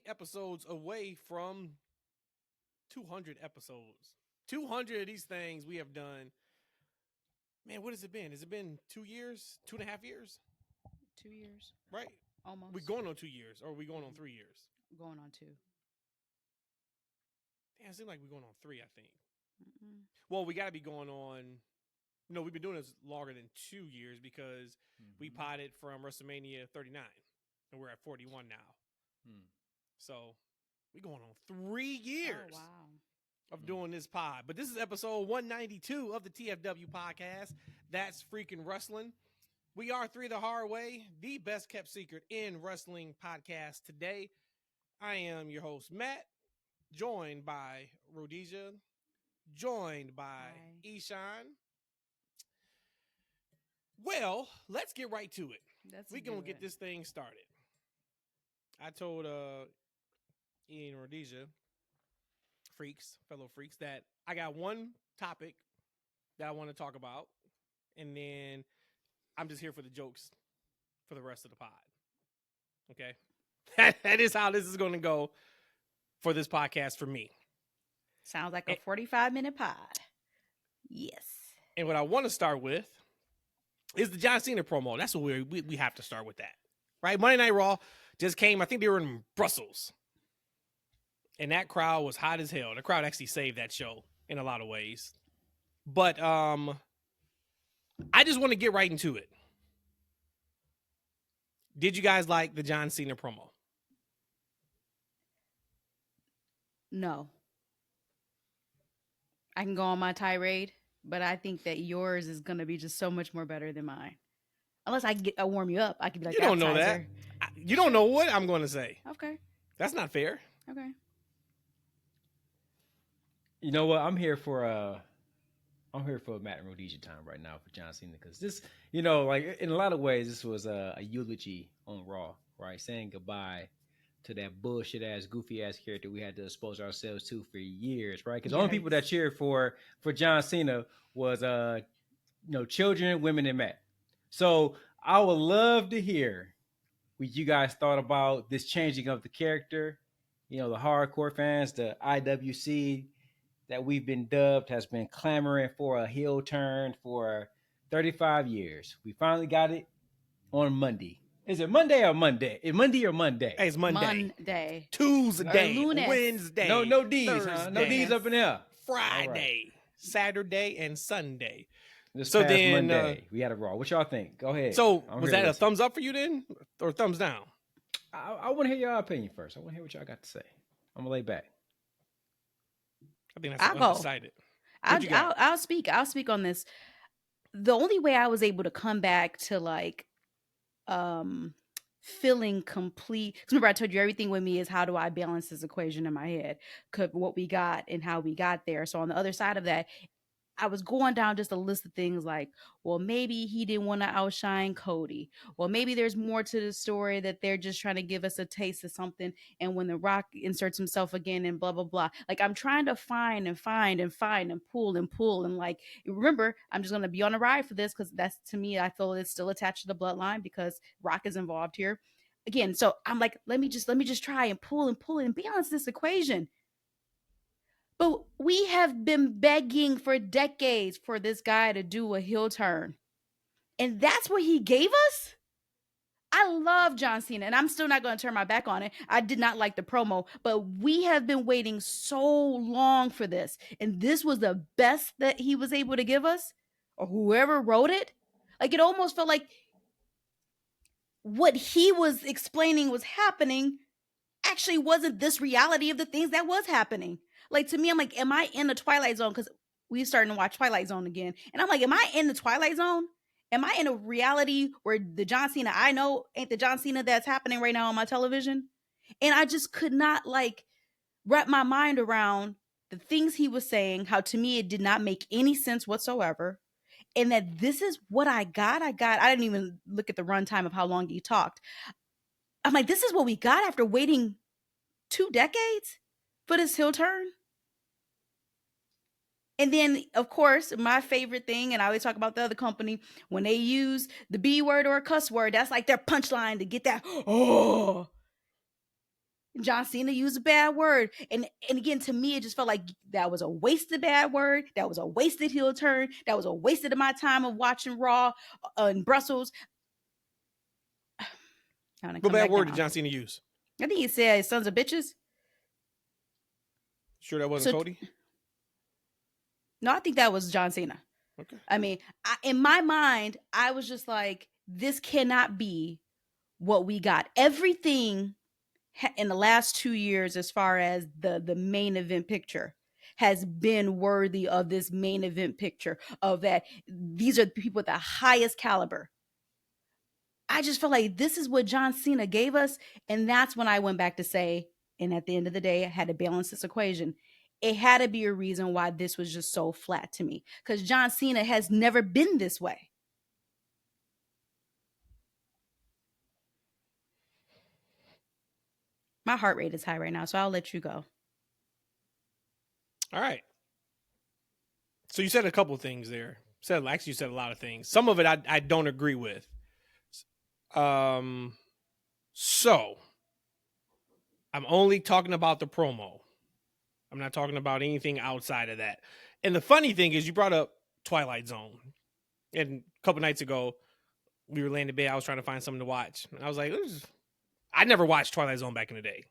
episodes away from 200 episodes. 200 of these things we have done. Man, what has it been? Has it been 2 years? 2.5 years? 2 years. Right. Almost. We're going on 2 years, or are we going on 3 years? Going on 2. Damn, it seems like we're going on 3, I think. Mm-mm. Well, we got to be going on. No, we've been doing this longer than 2 years because we potted from WrestleMania 39, and we're at 41 now. So we're going on 3 years of doing this pod. But this is episode 192 of the TFW podcast. That's freaking wrestling. We are Three the Hard Way, the best kept secret in wrestling podcast today. I am your host, Matt, joined by Rhodesia, joined by Eshaun. Well, let's get right to it. We're going to get this thing started. I told Ian and Rhodesia, fellow freaks, that I got one topic that I want to talk about, and then I'm just here for the jokes for the rest of the pod. Okay? That is how this is going to go for this podcast for me. Sounds like a 45-minute pod. Yes. And what I want to start with is the John Cena promo. That's what we have to start with that. Right? Monday Night Raw just came. I think they were in Brussels. And that crowd was hot as hell. The crowd actually saved that show in a lot of ways. But I just want to get right into it. Did you guys like the John Cena promo? No. I can go on my tirade, but I think that yours is going to be just so much more better than mine. Unless I warm you up. I could be like, you don't know that. You don't know what I'm going to say. Okay. That's not fair. Okay. You know what? I'm here for Matt and Rhodesia time right now for John Cena, because this, like in a lot of ways, this was a eulogy on Raw, right? Saying goodbye to that bullshit ass, goofy ass character we had to expose ourselves to for years, right? Because the only people that cheered for John Cena was children, women, and Matt. So I would love to hear what you guys thought about this changing of the character. The hardcore fans, the IWC that we've been dubbed, has been clamoring for a heel turn for 35 years. We finally got it on Monday. Is it Monday or Monday? Is Monday or Monday? Hey, it's Monday. Tuesday. Wednesday. No D's, Thursday. huh? No D's up in there. Friday. Right. Saturday and Sunday. This past Monday, we had a Raw. What y'all think? Go ahead. So was that a thumbs up for you then? Or thumbs down? I want to hear your opinion first. I want to hear what y'all got to say. I'm going to lay back. I think that's undecided. I'll speak. I'll speak on this. The only way I was able to come back to feeling complete, because remember I told you everything with me is how do I balance this equation in my head, what we got and how we got there. So on the other side of that, I was going down just a list of things like, well, maybe he didn't want to outshine Cody. Well, maybe there's more to the story that they're just trying to give us a taste of something. And when The Rock inserts himself again and blah, blah, blah. Like, I'm trying to find and pull. And like, remember, I'm just going to be on a ride for this because that's, to me, I feel it's still attached to the bloodline because Rock is involved here. Again, so I'm like, let me just try and pull and balance this equation. But we have been begging for decades for this guy to do a heel turn. And that's what he gave us? I love John Cena, and I'm still not going to turn my back on it. I did not like the promo, but we have been waiting so long for this. And this was the best that he was able to give us, or whoever wrote it. Like, it almost felt like what he was explaining was happening actually wasn't this reality of the things that was happening. Like, to me, I'm like, am I in the Twilight Zone? Because we're starting to watch Twilight Zone again. And I'm like, am I in the Twilight Zone? Am I in a reality where the John Cena I know ain't the John Cena that's happening right now on my television? And I just could not, wrap my mind around the things he was saying, how to me it did not make any sense whatsoever. And that this is what I got. I didn't even look at the runtime of how long he talked. I'm like, this is what we got after waiting 2 decades for this heel turn? And then, of course, my favorite thing, and I always talk about the other company, when they use the B word or a cuss word, that's like their punchline to get that, oh. John Cena used a bad word. And again, to me, it just felt like that was a wasted bad word. That was a wasted heel turn. That was a wasted of my time of watching Raw in Brussels. What bad word did John Cena use? I think he said sons of bitches. Sure that wasn't Cody? No, I think that was John Cena. Okay. I mean, in my mind, I was just like, this cannot be what we got. Everything in the last 2 years, as far as the main event picture, has been worthy of this main event picture of that. These are the people with the highest caliber. I just felt like this is what John Cena gave us. And that's when I went back to say, and at the end of the day, I had to balance this equation. It had to be a reason why this was just so flat to me. Because John Cena has never been this way. My heart rate is high right now, so I'll let you go. All right. So you said a couple of things there. You said a lot of things. Some of it I don't agree with. So I'm only talking about the promo. I'm not talking about anything outside of that. And the funny thing is, you brought up Twilight Zone. And a couple nights ago, we were laying in bed. I was trying to find something to watch. And I was like, I never watched Twilight Zone back in the day.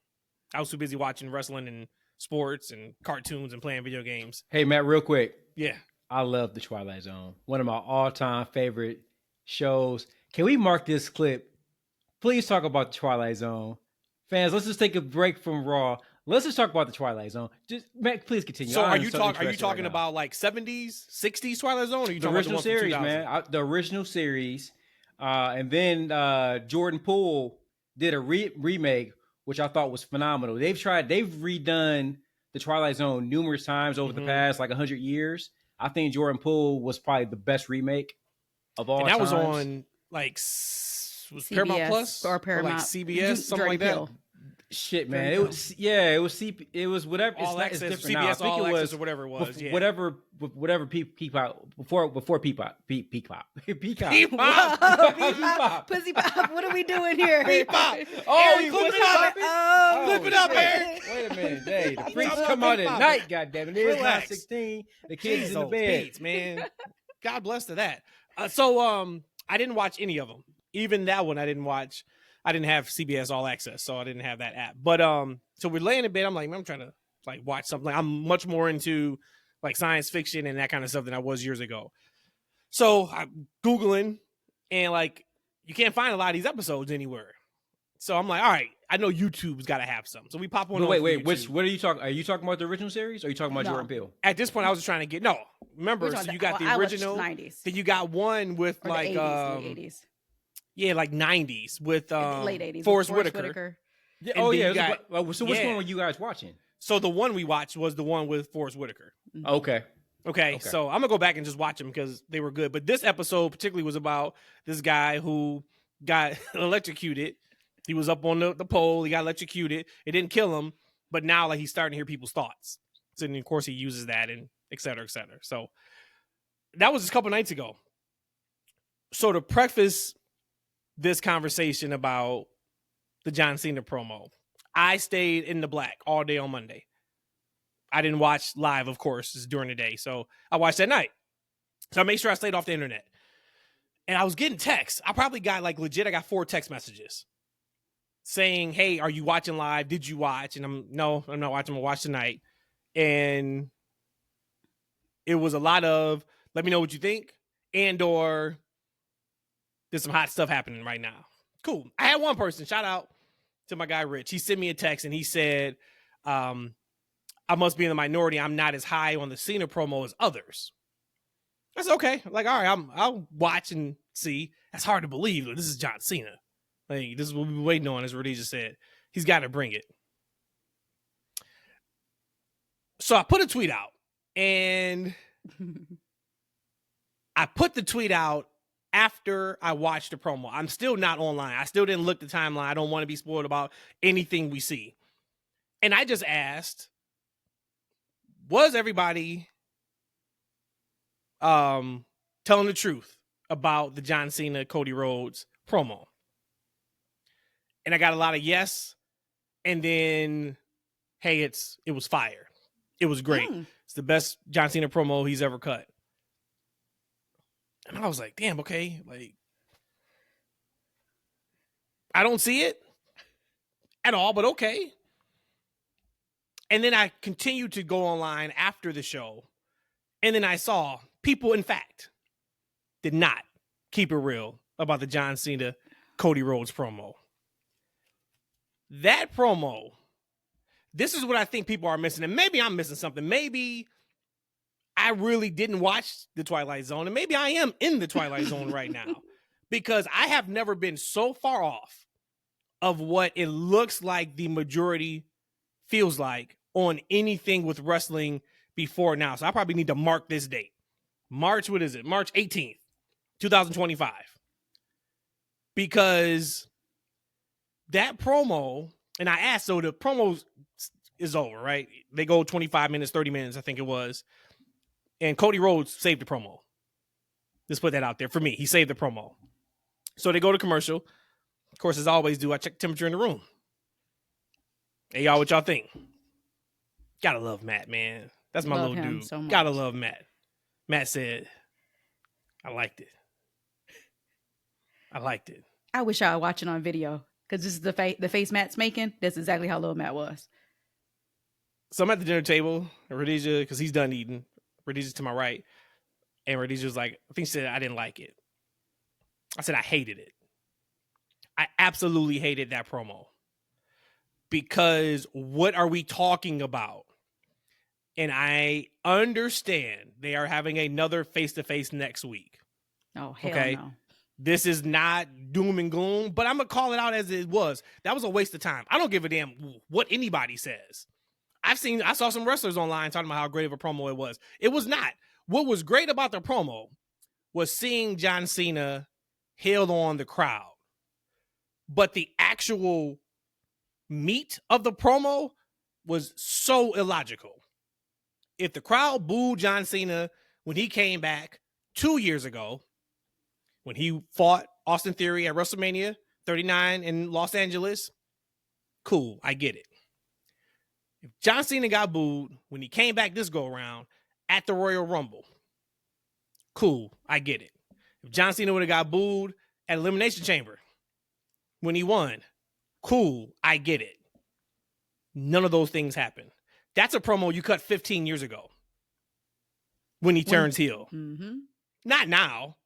I was too busy watching wrestling and sports and cartoons and playing video games. Hey, Matt, real quick. Yeah. I love the Twilight Zone. One of my all-time favorite shows. Can we mark this clip? Please talk about the Twilight Zone. Fans, let's just take a break from Raw. Let's just talk about the Twilight Zone. Just, Matt, please continue. So are you talking about like 70s, 60s Twilight Zone? Or are you the talking original about series, man. The original series. And then Jordan Poole did a remake, which I thought was phenomenal. They've redone the Twilight Zone numerous times over the past like 100 years. I think Jordan Poole was probably the best remake of all time. And that was on like CBS Paramount Plus or Paramount, or like CBS, something like that. Shit, man, it was whatever. All it's access, different now. CBS All Access or whatever it was. Yeah. Whatever Peacock before Peacock. Pussy pop. What are we doing here? Peacock. Oh, flip it up, Eric. Wait a minute, hey, the freaks come out at night. Goddamn it, it's not 16. The kids in the bed, beats, man. God bless to that. So I didn't watch any of them. Even that one, I didn't watch. I didn't have CBS All Access, so I didn't have that app. But so we're laying in bed. I'm like, man, I'm trying to like watch something. I'm much more into like science fiction and that kind of stuff than I was years ago. So I'm Googling, and like you can't find a lot of these episodes anywhere. So I'm like, all right, I know YouTube's got to have some. So we pop one. Wait. What are you talking? Are you talking about the original series? Or are you talking about Jordan Peele? At this point, I was just trying to get Remember, so you got the original. 90s. Then you got one with Or like the 80s. Yeah, like 90s with late 80s. Forrest Whitaker. Yeah, so which one were you guys watching? So the one we watched was the one with Forrest Whitaker. Okay. So I'm gonna go back and just watch them because they were good. But this episode particularly was about this guy who got electrocuted. He was up on the pole. He got electrocuted. It didn't kill him, but now like he's starting to hear people's thoughts. So and of course he uses that and et cetera, et cetera. So that was just a couple nights ago. So to preface this conversation about the John Cena promo, I stayed in the black all day on Monday. I didn't watch live, of course, it's during the day. So I watched at night. So I made sure I stayed off the internet. And I was getting texts. I probably got I got 4 text messages saying, hey, are you watching live? Did you watch? And I'm not watching. I'm going to watch tonight. And it was a lot of, let me know what you think. And or there's some hot stuff happening right now. Cool. I had one person, shout out to my guy Rich. He sent me a text and he said, I must be in the minority. I'm not as high on the Cena promo as others. I said, okay. Like, all right, I'll watch and see. That's hard to believe. This is John Cena. Like, this is what we've been waiting on, as Rhodesia said. He's got to bring it. So I put a tweet out, and I put the tweet out after I watched the promo. I'm still not online. I still didn't look the timeline. I don't want to be spoiled about anything we see. And I just asked, was everybody telling the truth about the John Cena Cody Rhodes promo? And I got a lot of yes and then, hey, it was fire. It was great. It's the best John Cena promo he's ever cut. And I was like, damn, okay, like, I don't see it at all, but okay. And then I continued to go online after the show, and then I saw people, in fact, did not keep it real about the John Cena Cody Rhodes promo. That promo, this is what I think people are missing. And maybe I'm missing something. Maybe I really didn't watch the Twilight Zone. And maybe I am in the Twilight Zone right now. Because I have never been so far off of what it looks like the majority feels like on anything with wrestling before now. So I probably need to mark this date. March 18th, 2025. Because that promo, and I asked, so the promo is over, right? They go 25 minutes, 30 minutes, I think it was. And Cody Rhodes saved the promo. Let's put that out there for me. He saved the promo. So they go to commercial. Of course, as I always do, I check temperature in the room. Hey, y'all, what y'all think? Gotta love Matt, man. That's my little dude. So gotta love Matt. Matt said, I liked it. I liked it. I wish I were watching on video. Because this is the face Matt's making. That's exactly how little Matt was. So I'm at the dinner table, and Rhodesia, because he's done eating. Rhodesia's to my right. And Rhodesia was like, I think she said, I didn't like it. I said, I hated it. I absolutely hated that promo. Because what are we talking about? And I understand they are having another face-to-face next week. Oh, hell no. This is not doom and gloom, but I'm going to call it out as it was. That was a waste of time. I don't give a damn what anybody says. I saw some wrestlers online talking about how great of a promo it was. It was not. What was great about the promo was seeing John Cena hailed on the crowd. But the actual meat of the promo was so illogical. If the crowd booed John Cena when he came back 2 years ago, when he fought Austin Theory at WrestleMania 39 in Los Angeles, cool, I get it. If John Cena got booed when he came back this go-around at the Royal Rumble, cool, I get it. If John Cena would have got booed at Elimination Chamber when he won, cool, I get it. None of those things happened. That's a promo you cut 15 years ago when he turns heel. Mm-hmm. Not now.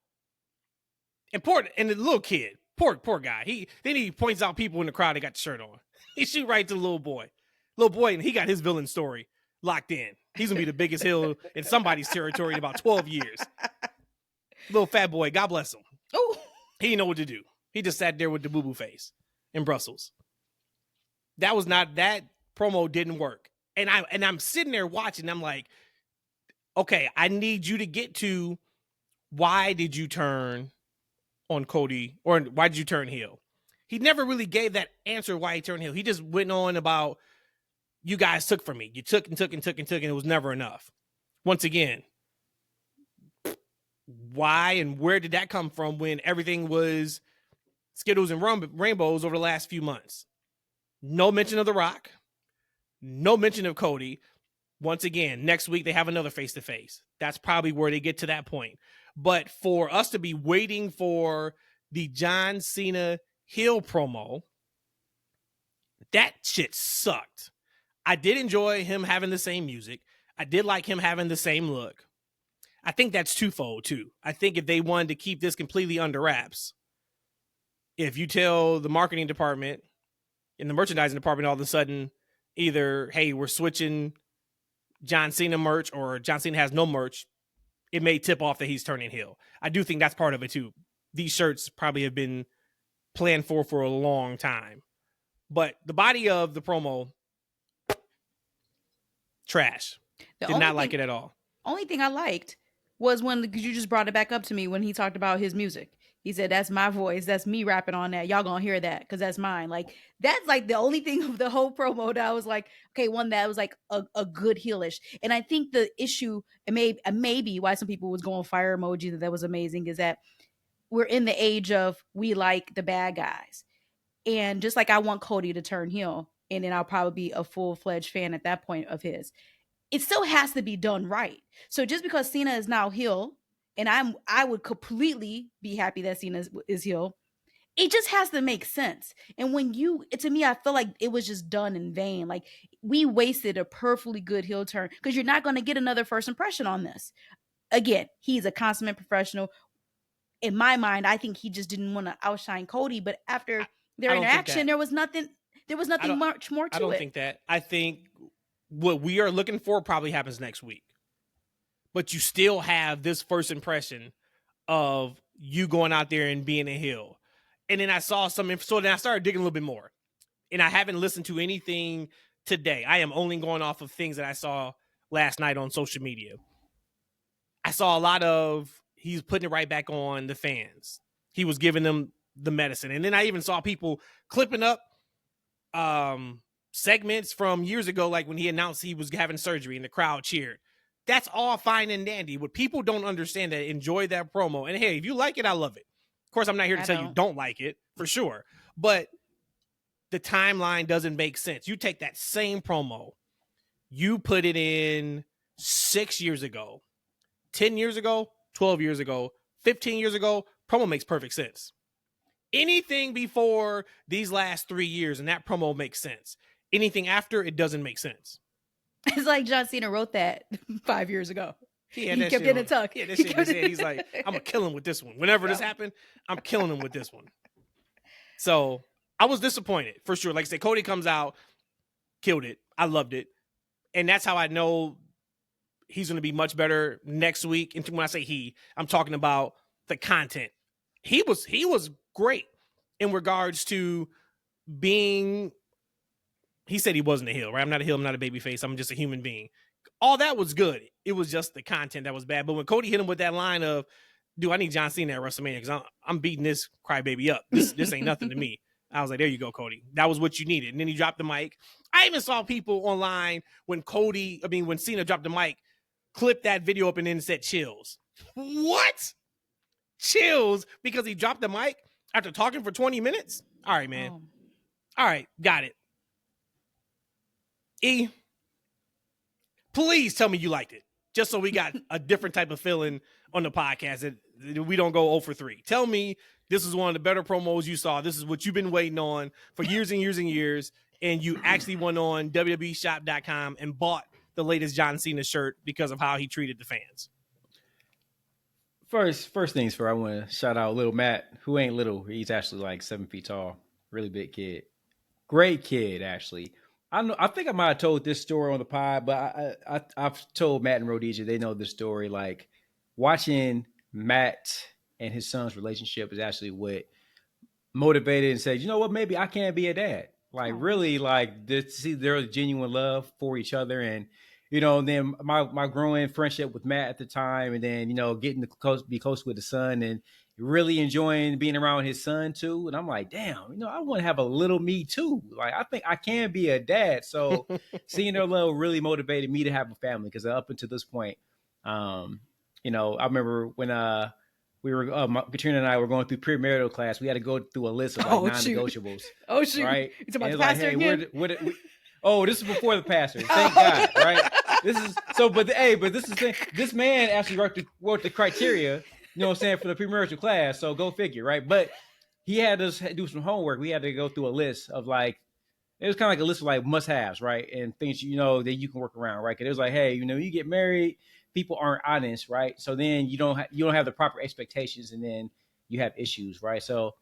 And the little kid, poor guy. He points out people in the crowd that got the shirt on. He shoot right to the little boy, and he got his villain story locked in. He's gonna be the biggest heel in somebody's territory in about 12 years. Little fat boy, God bless him. Oh, he didn't know what to do. He just sat there with the boo-boo face in Brussels. That promo didn't work. And I'm sitting there watching. I'm like, okay, I need you to get to why did you turn on Cody, or why did you turn heel? He never really gave that answer why he turned heel. He just went on about, you guys took from me. You took and took and took and took, and it was never enough. Once again, why and where did that come from when everything was Skittles and rainbows over the last few months? No mention of The Rock. No mention of Cody. Once again, next week they have another face-to-face. That's probably where they get to that point. But for us to be waiting for the John Cena heel promo, that shit sucked. I did enjoy him having the same music. I did like him having the same look. I think that's twofold, too. I think if they wanted to keep this completely under wraps, if you tell the marketing department and the merchandising department all of a sudden, either, hey, we're switching John Cena merch, or John Cena has no merch, it may tip off that he's turning heel. I do think that's part of it, too. These shirts probably have been planned for a long time. But the body of the promo, trash. Did not like it at all. Only thing I liked was because you just brought it back up to me when he talked about his music. He said, that's my voice. That's me rapping on that. Y'all gonna hear that because that's mine. Like, that's like the only thing of the whole promo that I was like, okay, one that was like a good heelish. And I think the issue, and maybe why some people was going fire emoji that was amazing, is that we're in the age of we like the bad guys. And just like I want Cody to turn heel, and then I'll probably be a full-fledged fan at that point of his. It still has to be done right. So just because Cena is now heel, and I would completely be happy that Cena is heel, it just has to make sense. And to me, I feel like it was just done in vain. Like, we wasted a perfectly good heel turn because you're not going to get another first impression on this. Again, he's a consummate professional. In my mind, I think he just didn't want to outshine Cody. But after their interaction, there was nothing much more to it. I don't think that. I think what we are looking for probably happens next week. But you still have this first impression of you going out there and being a heel. And then I saw so then I started digging a little bit more. And I haven't listened to anything today. I am only going off of things that I saw last night on social media. I saw a lot of, he's putting it right back on the fans. He was giving them the medicine. And then I even saw people clipping up segments from years ago, like when he announced he was having surgery and the crowd cheered. That's all fine and dandy. What people don't understand, that enjoy that promo. And hey, if you like it, I love it. Of course, I'm not here to tell you don't like it, for sure. But the timeline doesn't make sense. You take that same promo, you put it in 6 years ago, 10 years ago, 12 years ago, 15 years ago, promo makes perfect sense. Anything before these last 3 years and that promo makes sense. Anything after, it doesn't make sense. It's like John Cena wrote that 5 years ago. He kept it in tuck. Yeah, that shit in his head. He's like, I'm going to kill him with this one. Whenever this happened, I'm killing him with this one. So I was disappointed, for sure. Like I said, Cody comes out, killed it. I loved it. And that's how I know he's going to be much better next week. And when I say he, I'm talking about the content. He was great in regards to being, he said he wasn't a heel, right? I'm not a heel. I'm not a babyface. I'm just a human being. All that was good. It was just the content that was bad. But when Cody hit him with that line of, dude, I need John Cena at WrestleMania because I'm beating this crybaby up. This ain't nothing to me. I was like, there you go, Cody. That was what you needed. And then he dropped the mic. I even saw people online when Cena dropped the mic, clipped that video up and then said chills. What? Chills because he dropped the mic after talking for 20 minutes? All right, man. All right, got it. E, please tell me you liked it, just so we got a different type of feeling on the podcast that we don't go 0 for 3. Tell me this is one of the better promos you saw. This is what you've been waiting on for years and years and years, and you actually went on WWEshop.com and bought the latest John Cena shirt because of how he treated the fans. First things first, I want to shout out little Matt, who ain't little. He's actually like 7 feet tall, really big kid. Great kid, actually. I think I might have told this story on the pod, but I've told Matt and Rhodesia, they know this story. Like, watching Matt and his son's relationship is actually what motivated and said, you know what, maybe I can be a dad. Like, really, like, to see their genuine love for each other. And, you know, then my growing friendship with Matt at the time, and then, you know, getting to be close with the son and really enjoying being around his son too. And I'm like, damn, you know, I want to have a little me too. Like, I think I can be a dad. So seeing their love really motivated me to have a family, because up until this point, you know, I remember when we were Katrina and I were going through premarital class, we had to go through a list of like non-negotiables. Oh shoot! Right? You talking about the pastor again? This is before the pastor. Thank God, right? This is so, but this is the thing. This man actually wrote the criteria. You know what I'm saying, for the premarital class. So go figure, right? But he had us do some homework. We had to go through a list of like, it was kind of like a list of like must-haves, right? And things, you know, that you can work around, right? Because it was like, hey, you know, you get married, people aren't honest, right? So then you don't have the proper expectations, and then you have issues, right? So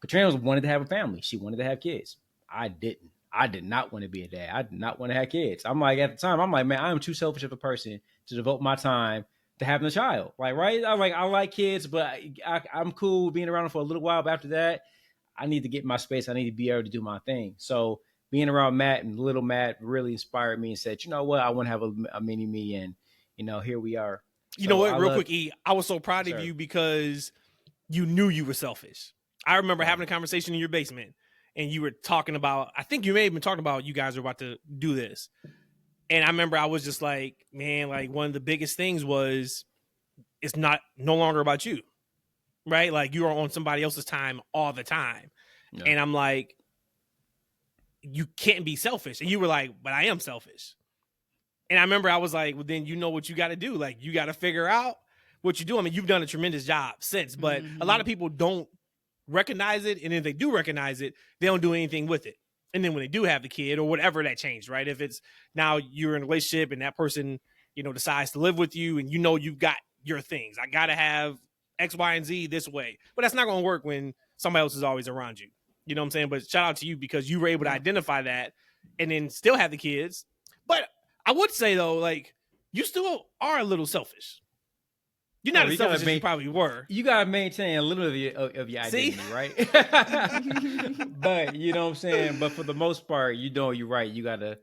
Katrina wanted to have a family. She wanted to have kids. I didn't. I did not want to be a dad. I did not want to have kids. I'm like, at the time, I'm like, man, I'm too selfish of a person to devote my time to having a child. Like, right? I'm like, I like kids, but I'm cool being around them for a little while. But after that, I need to get my space. I need to be able to do my thing. So being around Matt and little Matt really inspired me and said, you know what? I want to have a mini me. And, you know, here we are. You know what? Real quick, E, I was so proud of you because you knew you were selfish. I remember having a conversation in your basement, and you were talking about, I think you may have been talking about you guys are about to do this. And I remember I was just like, man, like one of the biggest things was it's no longer about you, right? Like you are on somebody else's time all the time. Yeah. And I'm like, you can't be selfish. And you were like, but I am selfish. And I remember I was like, well, then you know what you got to do. Like, you got to figure out what you do. I mean, you've done a tremendous job since, but a lot of people don't recognize it. And if they do recognize it, they don't do anything with it. And then when they do have the kid or whatever, that changed, right? If it's now you're in a relationship and that person, you know, decides to live with you and you know you've got your things. I got to have X, Y, and Z this way. But that's not going to work when somebody else is always around you. You know what I'm saying? But shout out to you because you were able to identify that and then still have the kids. But I would say, though, like, you still are a little selfish. You're not as selfish as you probably were. You got to maintain a little of your identity, right? But, you know what I'm saying? But for the most part, you know, you're right. You got to,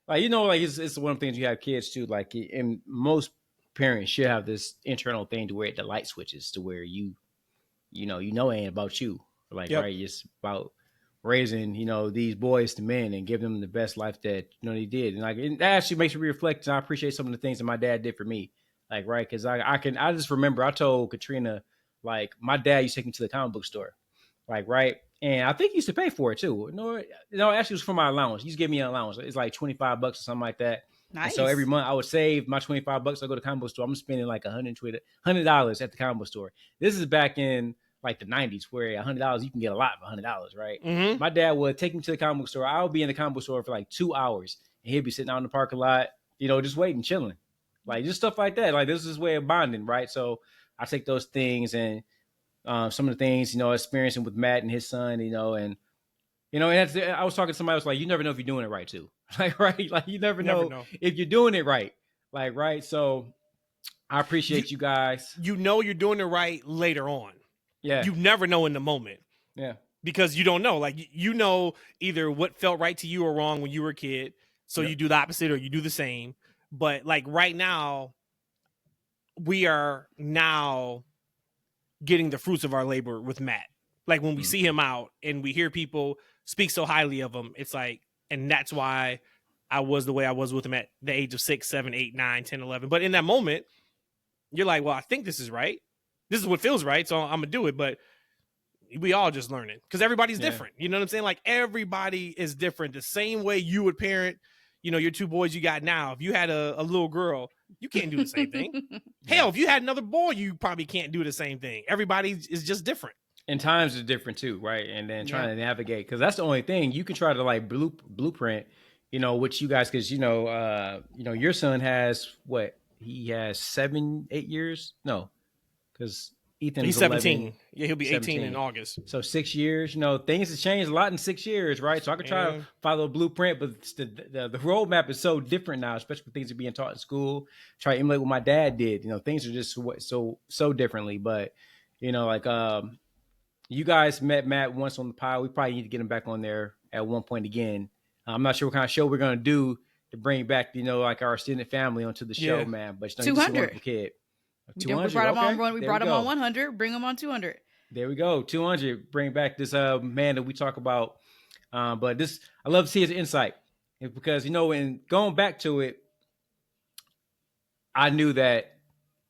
like, you know, like, it's one of the things you have kids, too. Like, and most parents should have this internal thing to where the light switches to where you know, it ain't about you. Like, right? It's about raising, you know, these boys to men and give them the best life that, you know, they did. And like, that actually makes me reflect. And I appreciate some of the things that my dad did for me. Like, right. Cause I just remember I told Katrina, like, my dad used to take me to the comic book store. Like, right. And I think he used to pay for it too. No, actually it was for my allowance. He used to give me an allowance. It's like $25 or something like that. Nice. And so every month I would save my $25. I go to the comic book store. I'm spending like $100 at the comic book store. This is back in like the 90s where $100 you can get a lot for $100, right? Mm-hmm. My dad would take me to the comic book store. I would be in the comic book store for like 2 hours and he'd be sitting out in the parking lot, you know, just waiting, chilling. Like just stuff like that. Like this is his way of bonding, right? So I take those things and some of the things, you know, experiencing with Matt and his son, you know, and I was talking to somebody else like, you never know if you're doing it right too. Like, right? Like you never know if you're doing it right. Like, right? So I appreciate you guys. You know you're doing it right later on. Yeah. You never know in the moment. Yeah. Because you don't know. Like, you know either what felt right to you or wrong when you were a kid. So you do the opposite or you do the same. But like right now, we are now getting the fruits of our labor with Matt. Like when we see him out and we hear people speak so highly of him, it's like, and that's why I was the way I was with him at the age of 6, 7, 8, 9, 10, 11. But in that moment, you're like, well, I think this is right. This is what feels right, so I'm going to do it. But we all just learning because everybody's different. You know what I'm saying? Like everybody is different. The same way you would parent, you know, your 2 boys you got now. If you had a little girl, you can't do the same thing. Hell, if you had another boy, you probably can't do the same thing. Everybody is just different. And times are different too, right? And then trying to navigate, because that's the only thing you can try to like blueprint, you know, which you guys, because your son has what? He has 7, 8 years? No, because he's 17. 11, yeah, he'll be 18 in August. So 6 years. You know, things have changed a lot in 6 years, right? So I could try to follow a blueprint, but the roadmap is so different now, especially when things are being taught in school. Try to emulate what my dad did. You know, things are just so differently. But you know, like you guys met Matt once on the pod. We probably need to get him back on there at one point again. I'm not sure what kind of show we're gonna do to bring back, you know, like our extended family onto the show, man. But you know, 200 kid. 200. We brought him on 100. Bring him on 200. There we go. 200. Bring back this man that we talk about. But this, I love to see his insight because, you know, in going back to it, I knew that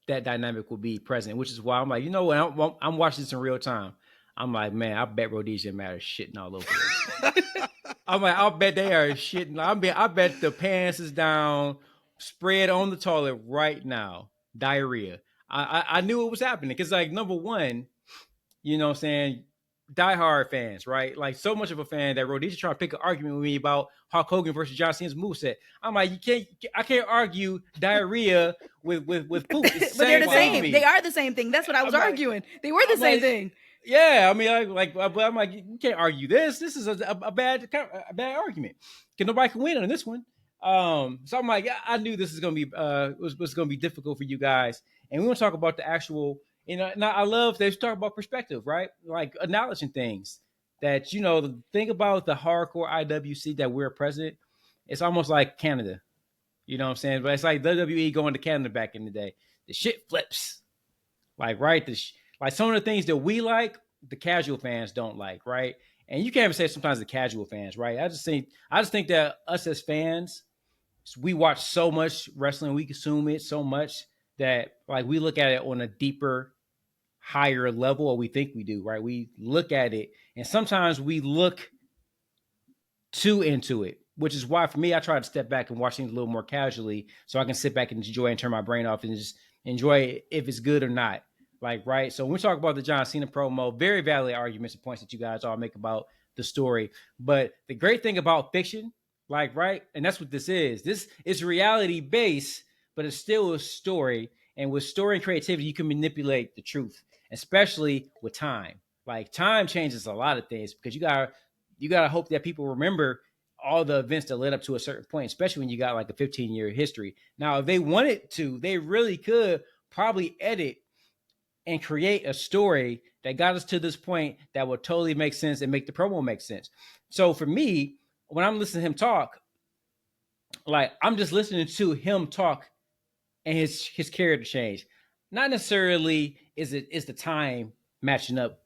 dynamic would be present, which is why I'm like, you know what? I'm watching this in real time. I'm like, man, I bet Rhodesia and Matt are shitting all over it. I'm like, I'll bet they are shitting. I bet the pants is down, spread on the toilet right now. Diarrhea. I knew it was happening because, like, number one, you know what I'm saying, diehard fans, right? Like, so much of a fan that Rhodesia trying to pick an argument with me about Hulk Hogan versus John Cena's moveset. I'm like, I can't argue diarrhea with poop. But they're the same. They are the same thing. That's what I was arguing. They were the same thing. Yeah, I mean, I'm like, you can't argue this. This is a bad argument because nobody can win on this one. So I'm like, I knew this is gonna be was gonna be difficult for you guys, and we want to talk about the actual. You know, now I love that you talk about perspective, right? Like acknowledging things that, you know, the thing about the hardcore IWC that we're present, it's almost like Canada. You know what I'm saying? But it's like WWE going to Canada back in the day. The shit flips, like right. Like some of the things that we like, the casual fans don't like, right? And you can't even say sometimes the casual fans, right? I just think that us as fans, we watch so much wrestling, we consume it so much that like we look at it on a deeper, higher level, or we think we do, right? We look at it, and sometimes we look too into it, which is why for me, I try to step back and watch things a little more casually so I can sit back and enjoy and turn my brain off and just enjoy it if it's good or not. Like, right. So when we talk about the John Cena promo, very valid arguments and points that you guys all make about the story. But the great thing about fiction, like, right. And that's what this is reality based, but it's still a story. And with story and creativity, you can manipulate the truth, especially with time. Like, time changes a lot of things because you gotta hope that people remember all the events that led up to a certain point, especially when you got like a 15-year history. Now, if they wanted to, they really could probably edit and create a story that got us to this point that would totally make sense and make the promo make sense. So for me, when I'm listening to him talk, like, I'm just listening to him talk and his character change. Not necessarily is the time matching up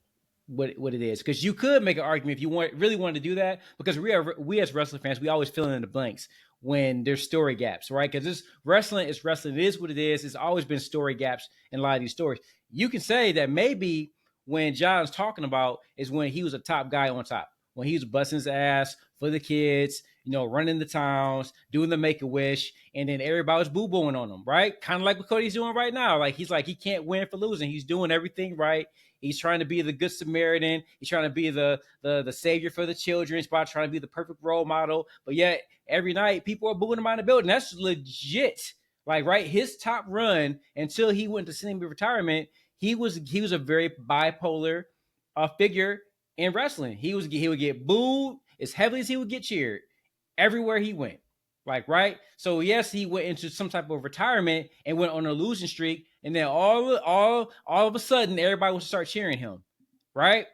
what it is, because you could make an argument if you really wanted to do that, because we as wrestling fans, we always fill in the blanks when there's story gaps, right? Because this wrestling is wrestling. It is what it is. It's always been story gaps in a lot of these stories. You can say that maybe when John's talking about is when he was a top guy on top, when he was busting his ass for the kids, running the towns, doing the Make-A-Wish, and then everybody was boo-booing on him, right? Kind of like what Cody's doing right now. Like, he's like, he can't win for losing. He's doing everything right. He's trying to be the good Samaritan. He's trying to be the savior for the children. He's probably trying to be the perfect role model. But yet, every night, people are booing him out of the building. That's legit. Like, right? His top run until he went to semi-retirement, he was a very bipolar figure in wrestling. He would get booed as heavily as he would get cheered everywhere he went. Like, right? So yes, he went into some type of retirement and went on a losing streak, and then all of a sudden everybody will start cheering him, right?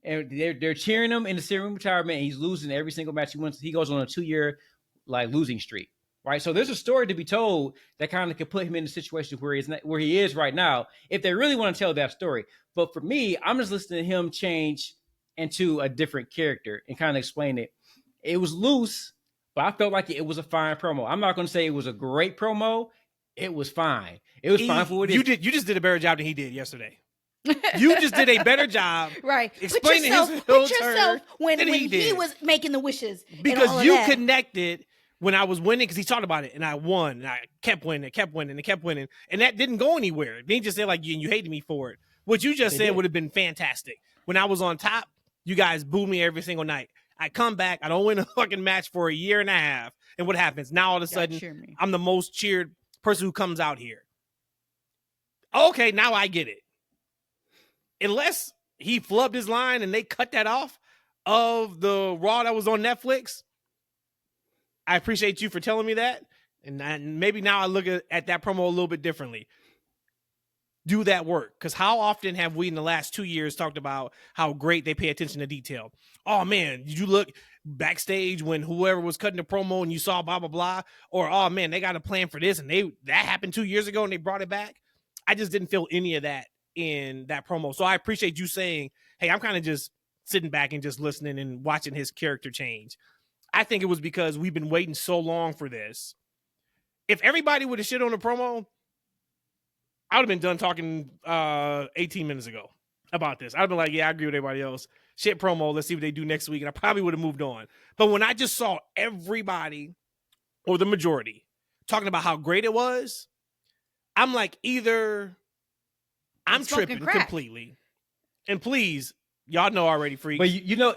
And they're cheering him in the semi-retirement, and he's losing every single match he wins. He goes on a 2-year like losing streak, right? So there's a story to be told that kind of could put him in a situation where he is right now, if they really want to tell that story. But for me, I'm just listening to him change into a different character and kind of explain it. It was loose, but I felt like it was a fine promo. I'm not going to say it was a great promo. It was fine. It was fine for what it is. You just did a better job than he did yesterday. You just did a better job, right? Explaining put yourself when he was making the wishes, because you connected when I was winning, because he talked about it, and I won, and I kept winning, and that didn't go anywhere. They just said like you hated me for it. What you just said would have been fantastic. When I was on top, you guys booed me every single night. I come back, I don't win a fucking match for a year and a half, and what happens? Now all of a sudden, I'm the most cheered person who comes out here. Okay, now I get it. Unless he flubbed his line and they cut that off of the Raw that was on Netflix, I appreciate you for telling me that. And maybe now I look at that promo a little bit differently. Do that work. Because how often have we in the last 2 years talked about how great they pay attention to detail? Oh, man, did you look backstage when whoever was cutting the promo and you saw blah, blah, blah? Or, oh, man, they got a plan for this and that happened 2 years ago and they brought it back? I just didn't feel any of that in that promo. So I appreciate you saying, hey, I'm kind of just sitting back and just listening and watching his character change. I think it was because we've been waiting so long for this. If everybody would have shit on the promo, I would have been done talking 18 minutes ago about this. I'd have been like, yeah, I agree with everybody else. Shit promo, let's see what they do next week. And I probably would have moved on. But when I just saw everybody, or the majority, talking about how great it was, I'm like, either I'm tripping completely. And please, y'all know already, freaks. But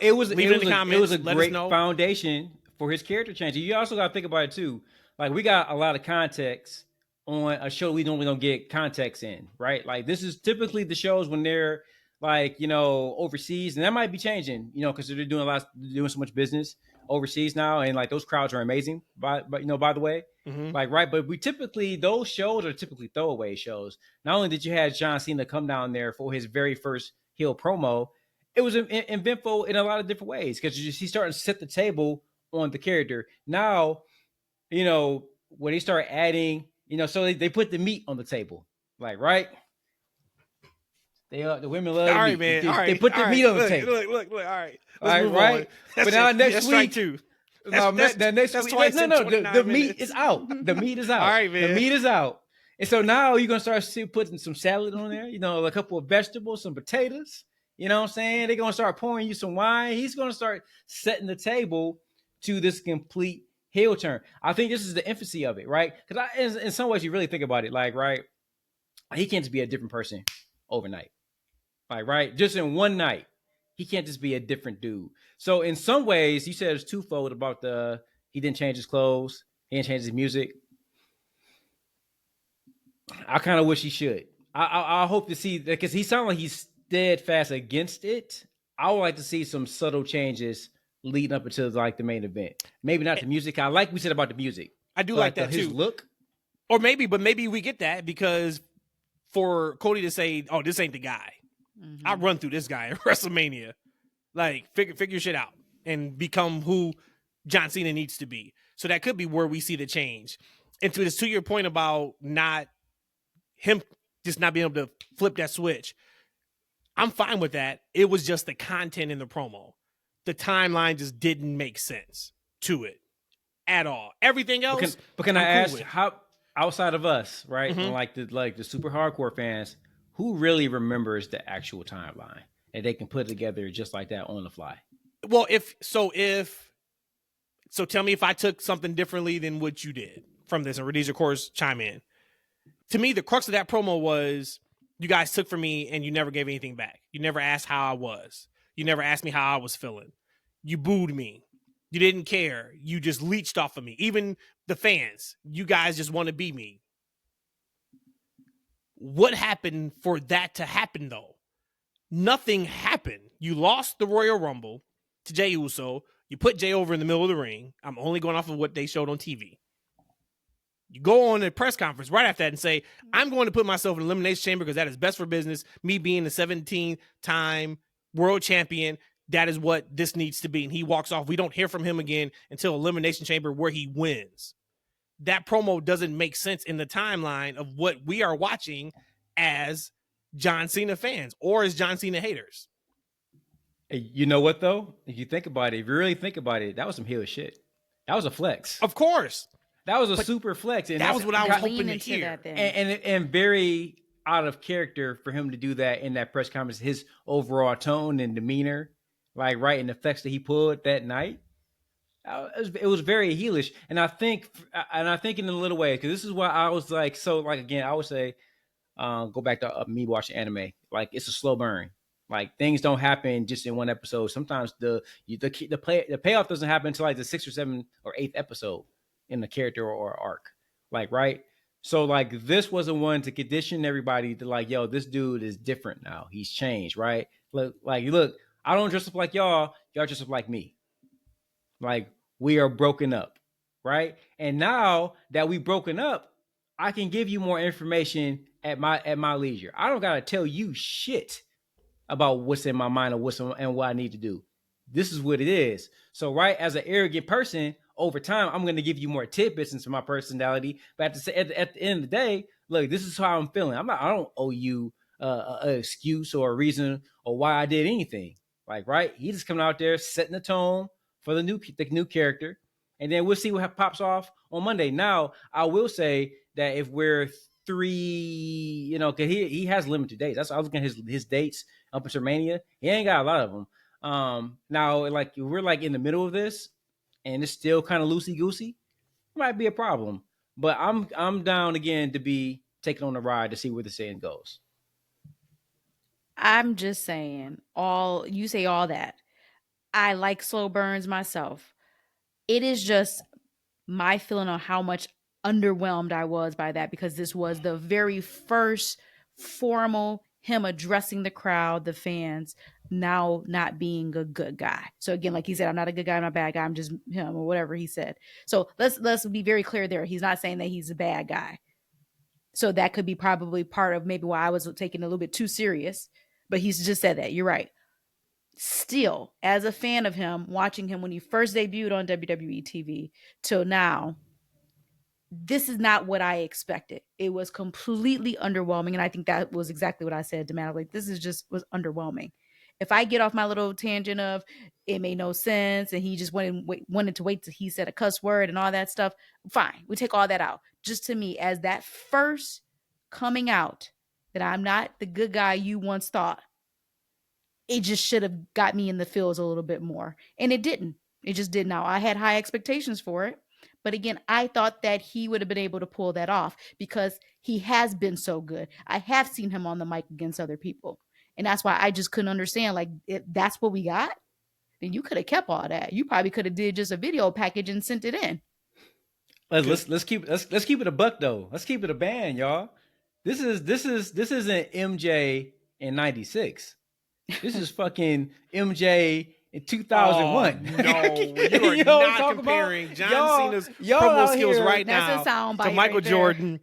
it was a great foundation for his character change. You also got to think about it too. Like, we got a lot of context on a show we normally don't get context in, right? Like, this is typically the shows when they're like, overseas, and that might be changing, because they're doing so much business overseas now, and like those crowds are amazing. By the way, like, right. But those shows are typically throwaway shows. Not only did you have John Cena come down there for his very first heel promo, it was eventful in a lot of different ways, because he's starting to set the table on the character. Now, when he start adding, so they put the meat on the table, like, right. The women love all right, meat. Man. They put the meat on the table. Look. All right. All right, right. But now next week, too. The meat is out. The meat is out. All right, man. The meat is out. And so now you're going to start putting some salad on there, a couple of vegetables, some potatoes. You know what I'm saying? They're going to start pouring you some wine. He's going to start setting the table to this complete heel turn. I think this is the infancy of it, right? Because in some ways, you really think about it, like, right, he can't just be a different person overnight, like, right, just in one night. He can't just be a different dude. So in some ways, you said it's twofold about he didn't change his clothes, he didn't change his music. I kind of wish he should. I hope to see that, because he sounds like he's steadfast against it. I would like to see some subtle changes leading up until like the main event. Maybe not the music. I like we said about the music. I do like that his too. Look, or maybe we get that because for Cody to say, "Oh, this ain't the guy," I run through this guy at WrestleMania. Like figure shit out and become who John Cena needs to be. So that could be where we see the change. And to your point about not him just not being able to flip that switch, I'm fine with that. It was just the content in the promo. The timeline just didn't make sense to it at all. Everything else. But can I ask, how outside of us, right? And like the super hardcore fans, who really remembers the actual timeline and they can put it together just like that on the fly? Well, so tell me if I took something differently than what you did from this, and Rhodesia, of course, chime in. To me, the crux of that promo was you guys took from me and you never gave anything back. You never asked how I was. You never asked me how I was feeling. You booed me. You didn't care. You just leached off of me. Even the fans, you guys just want to be me. What happened for that to happen, though? Nothing happened. You lost the Royal Rumble to Jey Uso. You put Jey over in the middle of the ring. I'm only going off of what they showed on TV. You go on a press conference right after that and say, I'm going to put myself in an elimination chamber because that is best for business. Me being the 17-time world champion, that is what this needs to be. And he walks off. We don't hear from him again until elimination chamber where he wins. That promo doesn't make sense in the timeline of what we are watching as John Cena fans or as John Cena haters. You know what, though? If you think about it, if you really think about it, that was some heel shit. That was a flex. Of course. That was a super flex. And that was what I was hoping to hear. And very out of character for him to do that in that press conference. His overall tone and demeanor, like, right, and the flex that he pulled that night, it was very heelish. And I think in a little way, because this is why I was like, so, like, again, I would say, go back to me watching anime. Like, it's a slow burn. Like, things don't happen just in one episode. Sometimes the payoff doesn't happen until like the 6th or 7th or 8th episode in the character or arc. Like, right? So, like, this wasn't one to condition everybody to, like, yo, this dude is different now. He's changed, right? Look, I don't dress up like y'all. Y'all dress up like me. Like, we are broken up, right? And now that we broken up, I can give you more information at my leisure. I don't gotta tell you shit about what's in my mind and what I need to do. This is what it is. So, right, as an arrogant person, over time, I'm going to give you more tidbits into my personality. But at the end of the day, look, this is how I'm feeling. I don't owe you an excuse or a reason or why I did anything. Like, right, he just coming out there setting the tone for the new character, and then we'll see what pops off on Monday. Now, I will say that if we're 3, because he has limited dates. I was looking at his dates up until Mania. He ain't got a lot of them. Now, like, we're like in the middle of this, and it's still kind of loosey goosey. It might be a problem, but I'm down again to be taken on the ride to see where the saying goes. I'm just saying, you say all that. I like slow burns myself. It is just my feeling on how much underwhelmed I was by that, because this was the very first formal him addressing the crowd, the fans, now not being a good guy. So again, like he said, I'm not a good guy, I'm not a bad guy, I'm just him, or whatever he said. So let's be very clear there. He's not saying that he's a bad guy. So that could be probably part of maybe why I was taking it a little bit too serious. But he's just said that. You're right. Still, as a fan of him, watching him when he first debuted on WWE TV till now, this is not what I expected. It was completely underwhelming. And I think that was exactly what I said to Matt. Like, this was underwhelming. If I get off my little tangent of it made no sense and he just wanted to wait till he said a cuss word and all that stuff, fine. We take all that out. Just to me, as that first coming out that I'm not the good guy you once thought, it just should have got me in the feels a little bit more. And it didn't. It just did now. I had high expectations for it. But again, I thought that he would have been able to pull that off because he has been so good. I have seen him on the mic against other people. And that's why I just couldn't understand, like, if that's what we got, then you could have kept all that. You probably could have did just a video package and sent it in. Let's keep it a buck though. Let's keep it a band, y'all. This isn't MJ in '96. This is fucking MJ in 2001. Oh, no, you are not comparing John Cena's promo skills right now to Michael Jordan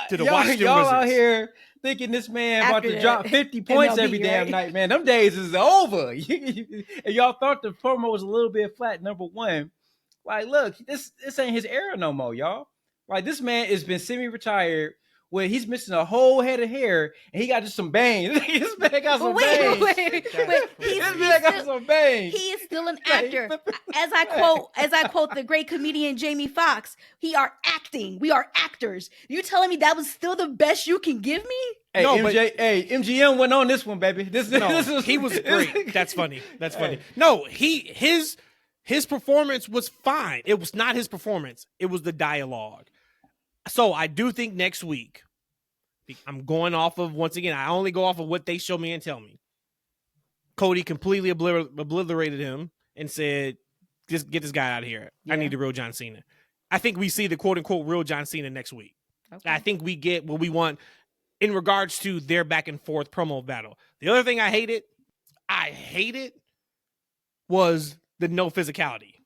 to the Washington y'all Wizards. Out here thinking this man about to drop 50 points every damn night, man. Them days is over. And y'all thought the promo was a little bit flat, number one. Like, look, this ain't his era no more, y'all. Like, this man has been semi-retired where he's missing a whole head of hair and he got just some bangs. This man got some bangs. Wait. This man got some bangs. He is still an actor. As I quote the great comedian Jamie Foxx, we are acting. We are actors. You telling me that was still the best you can give me? Hey, no, MGM went on this one, baby. He was great. That's funny. That's funny. No, his performance was fine. It was not his performance. It was the dialogue. So I do think next week, I'm going off of, once again, I only go off of what they show me and tell me. Cody completely obliterated him and said, just get this guy out of here. Yeah. I need the real John Cena. I think we see the quote-unquote real John Cena next week. Okay. I think we get what we want in regards to their back-and-forth promo battle. The other thing I hated was the no physicality.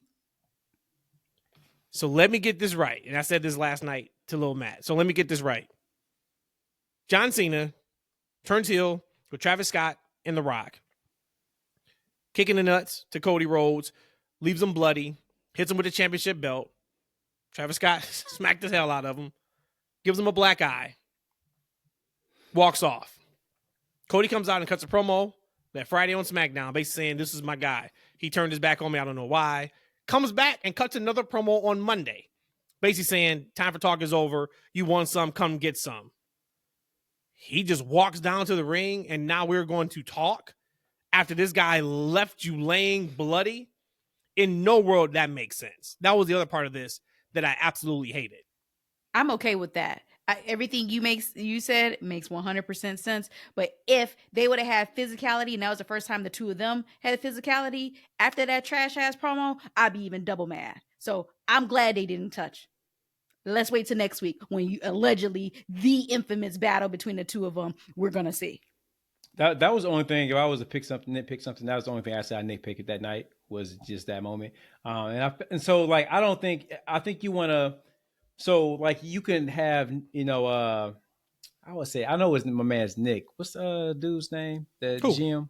So let me get this right. And I said this last night to Lil Matt. So let me get this right. John Cena turns heel with Travis Scott and The Rock. Kicking the nuts to Cody Rhodes. Leaves him bloody. Hits him with the championship belt. Travis Scott smacked the hell out of him. Gives him a black eye. Walks off. Cody comes out and cuts a promo that Friday on SmackDown, basically saying, this is my guy. He turned his back on me. I don't know why. Comes back and cuts another promo on Monday. Basically saying, time for talk is over. You want some, come get some. He just walks down to the ring and now we're going to talk after this guy left you laying bloody. In no world that makes sense. That was the other part of this that I absolutely hated. I'm okay with that. Everything you said makes 100% sense. But if they would have had physicality, and that was the first time the two of them had physicality after that trash ass promo, I'd be even double mad. So I'm glad they didn't touch. Let's wait till next week when you allegedly the infamous battle between the two of them we're gonna see. That was the only thing. If I was to nitpick something, that was the only thing I said I nitpicked it that night was just that moment. So like I think you want to. So like you can have, I would say, I know it's my man's Nick. What's dude's name? The GM?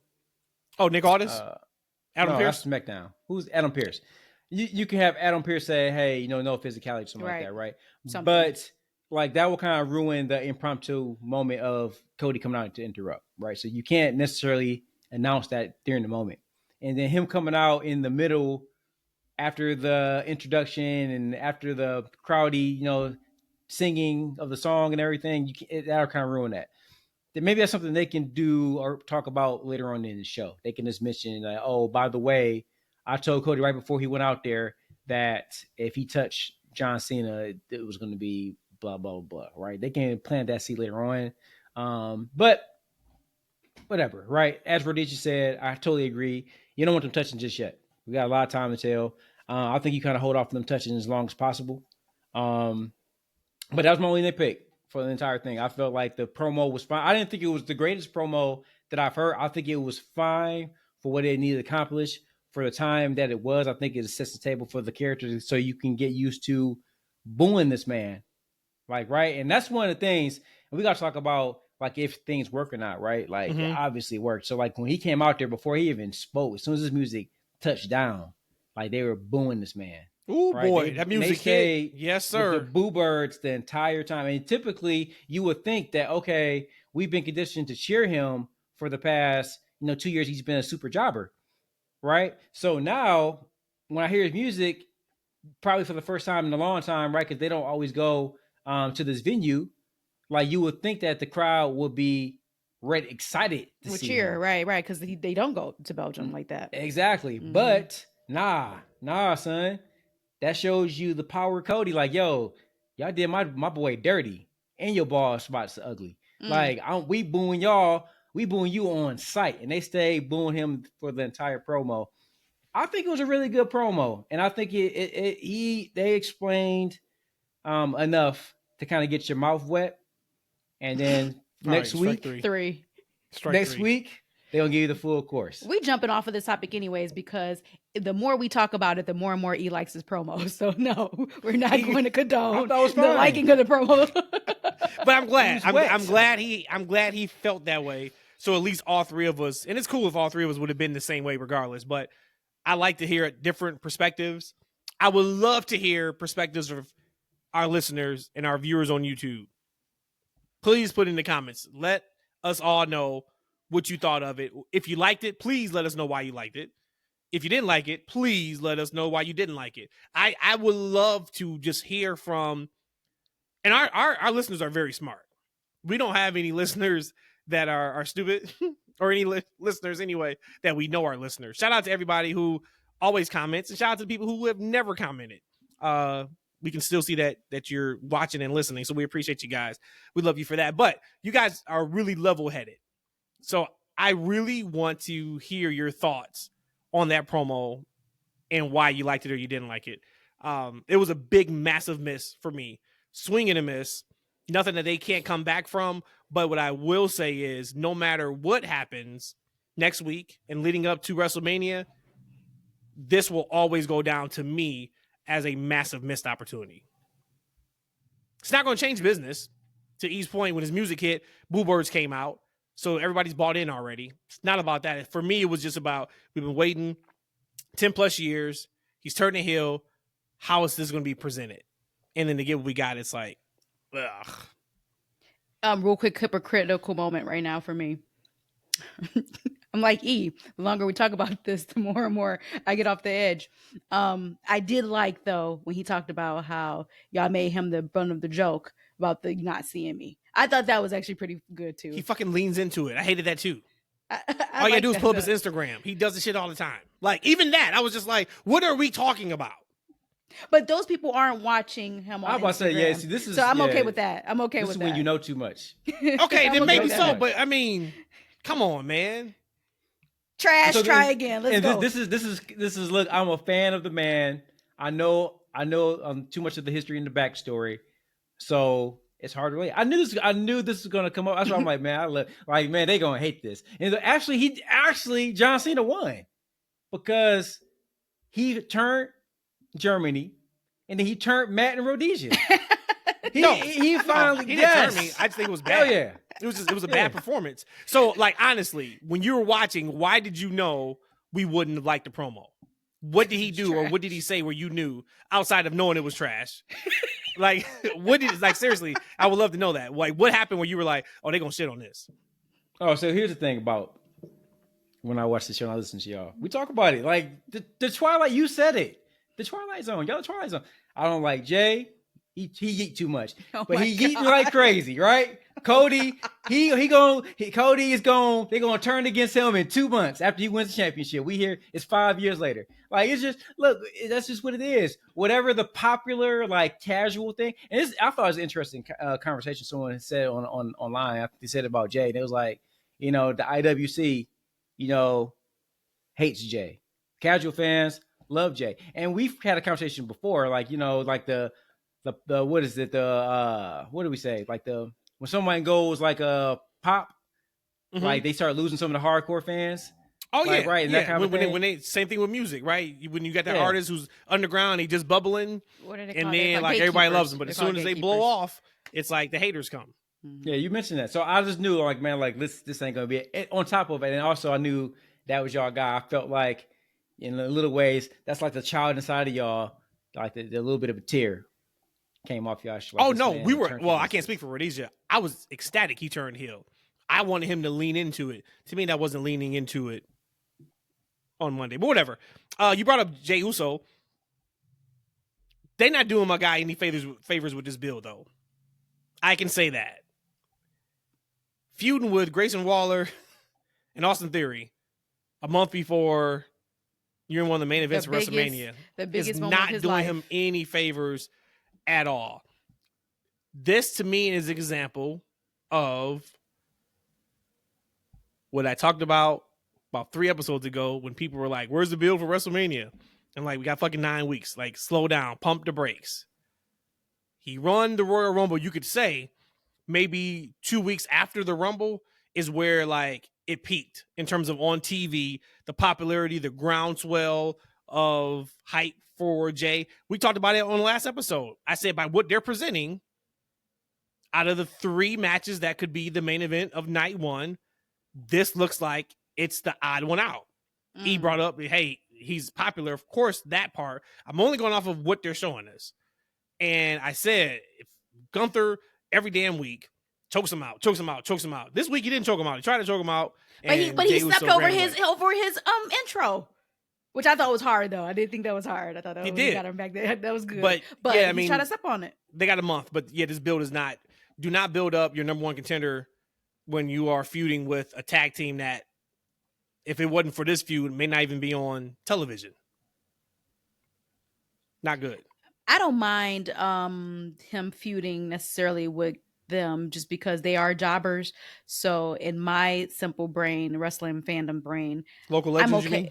Oh, Nick Aldis? Adam Pearce? That's SmackDown. Who's Adam Pearce? You can have Adam Pearce say, hey, no physicality or something like that, right? But like that will kind of ruin the impromptu moment of Cody coming out to interrupt, right? So you can't necessarily announce that during the moment. And then him coming out in the middle after the introduction and after the crowdy, singing of the song and everything, that'll kind of ruin that. Then maybe that's something they can do or talk about later on in the show. They can just mention, like, oh, by the way, I told Cody right before he went out there that if he touched John Cena, it was going to be blah, blah, blah, right? They can plant that seed later on. But whatever, right? As Rhodesia said, I totally agree. You don't want them touching just yet. We got a lot of time to tell. I think you kind of hold off on them touching as long as possible. But that was my only nitpick for the entire thing. I felt like the promo was fine. I didn't think it was the greatest promo that I've heard. I think it was fine for what it needed to accomplish for the time that it was. I think it sets the table for the characters so you can get used to booing this man. Like, right? And that's one of the things, and we got to talk about, like, if things work or not, right? Like, It obviously worked. So, like, when he came out there, before he even spoke, as soon as his music touched down, like, they were booing this man. Oh, right? Boy, that music hit. Yes, sir. The boo birds the entire time. And typically, you would think that, okay, we've been conditioned to cheer him for the past, 2 years. He's been a super jobber, right? So now, when I hear his music, probably for the first time in a long time, right, because they don't always go to this venue, like, you would think that the crowd would be excited to see cheer, him. right, because they don't go to Belgium like that. Exactly. Mm-hmm. But Nah, son. That shows you the power of Cody. Like, yo, y'all did my boy dirty, and your ball spots ugly. Like, we booing y'all. We booing you on sight, and they stay booing him for the entire promo. I think it was a really good promo, and I think they explained enough to kind of get your mouth wet, and then next week, week they're gonna give you the full course. We jumping off of this topic anyways because the more we talk about it, the more and more E likes his promos. So no, we're not going to condone the liking of the promo. But I'm glad. I'm glad he felt that way. So at least all three of us, and it's cool if all three of us would have been the same way regardless. But I like to hear different perspectives. I would love to hear perspectives of our listeners and our viewers on YouTube. Please put in the comments. Let us all know what you thought of it. If you liked it, please let us know why you liked it. If you didn't like it, please let us know why you didn't like it. I would love to just hear from, and our listeners are very smart. We don't have any listeners that are stupid or any listeners anyway that we know are listeners. Shout out to everybody who always comments, and shout out to the people who have never commented. We can still see that you're watching and listening, so we appreciate you guys. We love you for that. But you guys are really level-headed. So I really want to hear your thoughts on that promo and why you liked it or you didn't like it. It was a big, massive miss for me. Swing and a miss. Nothing that they can't come back from. But what I will say is no matter what happens next week and leading up to WrestleMania, this will always go down to me as a massive missed opportunity. It's not going to change business. To E's point, when his music hit, Boo Birds came out. So everybody's bought in already. It's not about that. For me, it was just about, we've been waiting 10 plus years. He's turning heel. How is this going to be presented? And then to get what we got, it's like, ugh. Real quick hypocritical moment right now for me. I'm like E. The longer we talk about this, the more and more I get off the edge. I did like, though, when he talked about how y'all made him the butt of the joke about the not seeing me. I thought that was actually pretty good, too. He fucking leans into it. I hated that, too. All you gotta do is pull up his Instagram. He does the shit all the time. Like, even that, I was just like, what are we talking about? But those people aren't watching him on Instagram. I'm about to say, yeah, see, this is... So I'm okay with that. I'm okay with that. This is when you know too much. Okay, then maybe so, but I mean, come on, man. Trash, so try again. Let's go. This is, look, I'm a fan of the man. I know too much of the history and the backstory. So it's hard to relate. I knew this was gonna come up. That's why I'm like, man, man, they gonna hate this. And actually, John Cena won because he turned Germany, and then he turned Matt and Rhodesia. He finally he didn't turn me. I just think it was bad. Hell yeah. It was a bad performance. So, like, honestly, when you were watching, why did you know we wouldn't have liked the promo? What did he do, or what did he say where you knew outside of knowing it was trash? Like, seriously, I would love to know that. Like, what happened where you were like, oh, they're gonna shit on this? Oh, so here's the thing about when I watch the show and I listen to y'all. We talk about it. Like the Twilight, you said it. The Twilight Zone. Y'all the Twilight Zone. I don't like Jey. He yeet too much. But he yeeting like crazy, right? Cody, Cody is going, they're going to turn against him in 2 months after he wins the championship. We hear it's 5 years later. Like, it's just, look, that's just what it is. Whatever the popular, like, casual thing. And I thought it was an interesting conversation someone said online after they said about Jey. And it was like, the IWC, hates Jey. Casual fans love Jey. And we've had a conversation before, like, like the what is it? What do we say? Like when someone goes like a pop, like they start losing some of the hardcore fans. Oh, like, yeah, right. And that kind of when they same thing with music, right? When you got that artist who's underground, he just bubbling, and then like everybody loves him. But as soon as they blow off, it's like the haters come. Yeah, you mentioned that, so I just knew, like, man, like this ain't gonna be it. On top of it, and also I knew that was y'all guy. I felt like in little ways that's like the child inside of y'all, like the little bit of a tear came off y'all. Like, oh no, we were. Well, I can't speak for Rhodesia. I was ecstatic he turned heel. I wanted him to lean into it. To me, that wasn't leaning into it on Monday, but whatever. You brought up Jey Uso. They're not doing my guy any favors with this build, though. I can say that. Feuding with Grayson Waller and Austin Theory a month before You're in one of the main events of WrestleMania. The biggest is moment not of his doing life. him any favors at all. This to me is an example of what I talked about 3 episodes ago when people were like, where's the build for WrestleMania? And like, we got fucking 9 weeks. Like, slow down, pump the brakes. He run the Royal Rumble, you could say, maybe 2 weeks after the Rumble is where like it peaked in terms of on TV, the popularity, the groundswell of hype for Jey. We talked about it on the last episode. I said by what they're presenting, out of the 3 matches that could be the main event of night 1, this looks like it's the odd one out. He brought up, hey, he's popular. Of course, that part. I'm only going off of what they're showing us. And I said, if Gunther every damn week chokes him out. This week he didn't choke him out. He tried to choke him out. But he stepped over his intro. Which I thought was hard, though. I didn't think that was hard. I thought he did. Got him back there. That was good. But yeah, I mean, try to step on it. They got a month, but yeah, this build is not. Do not build up your number 1 contender when you are feuding with a tag team that, if it wasn't for this feud, may not even be on television. Not good. I don't mind him feuding necessarily with them just because they are jobbers. So in my simple brain, wrestling fandom brain, local legends, I'm okay. You mean?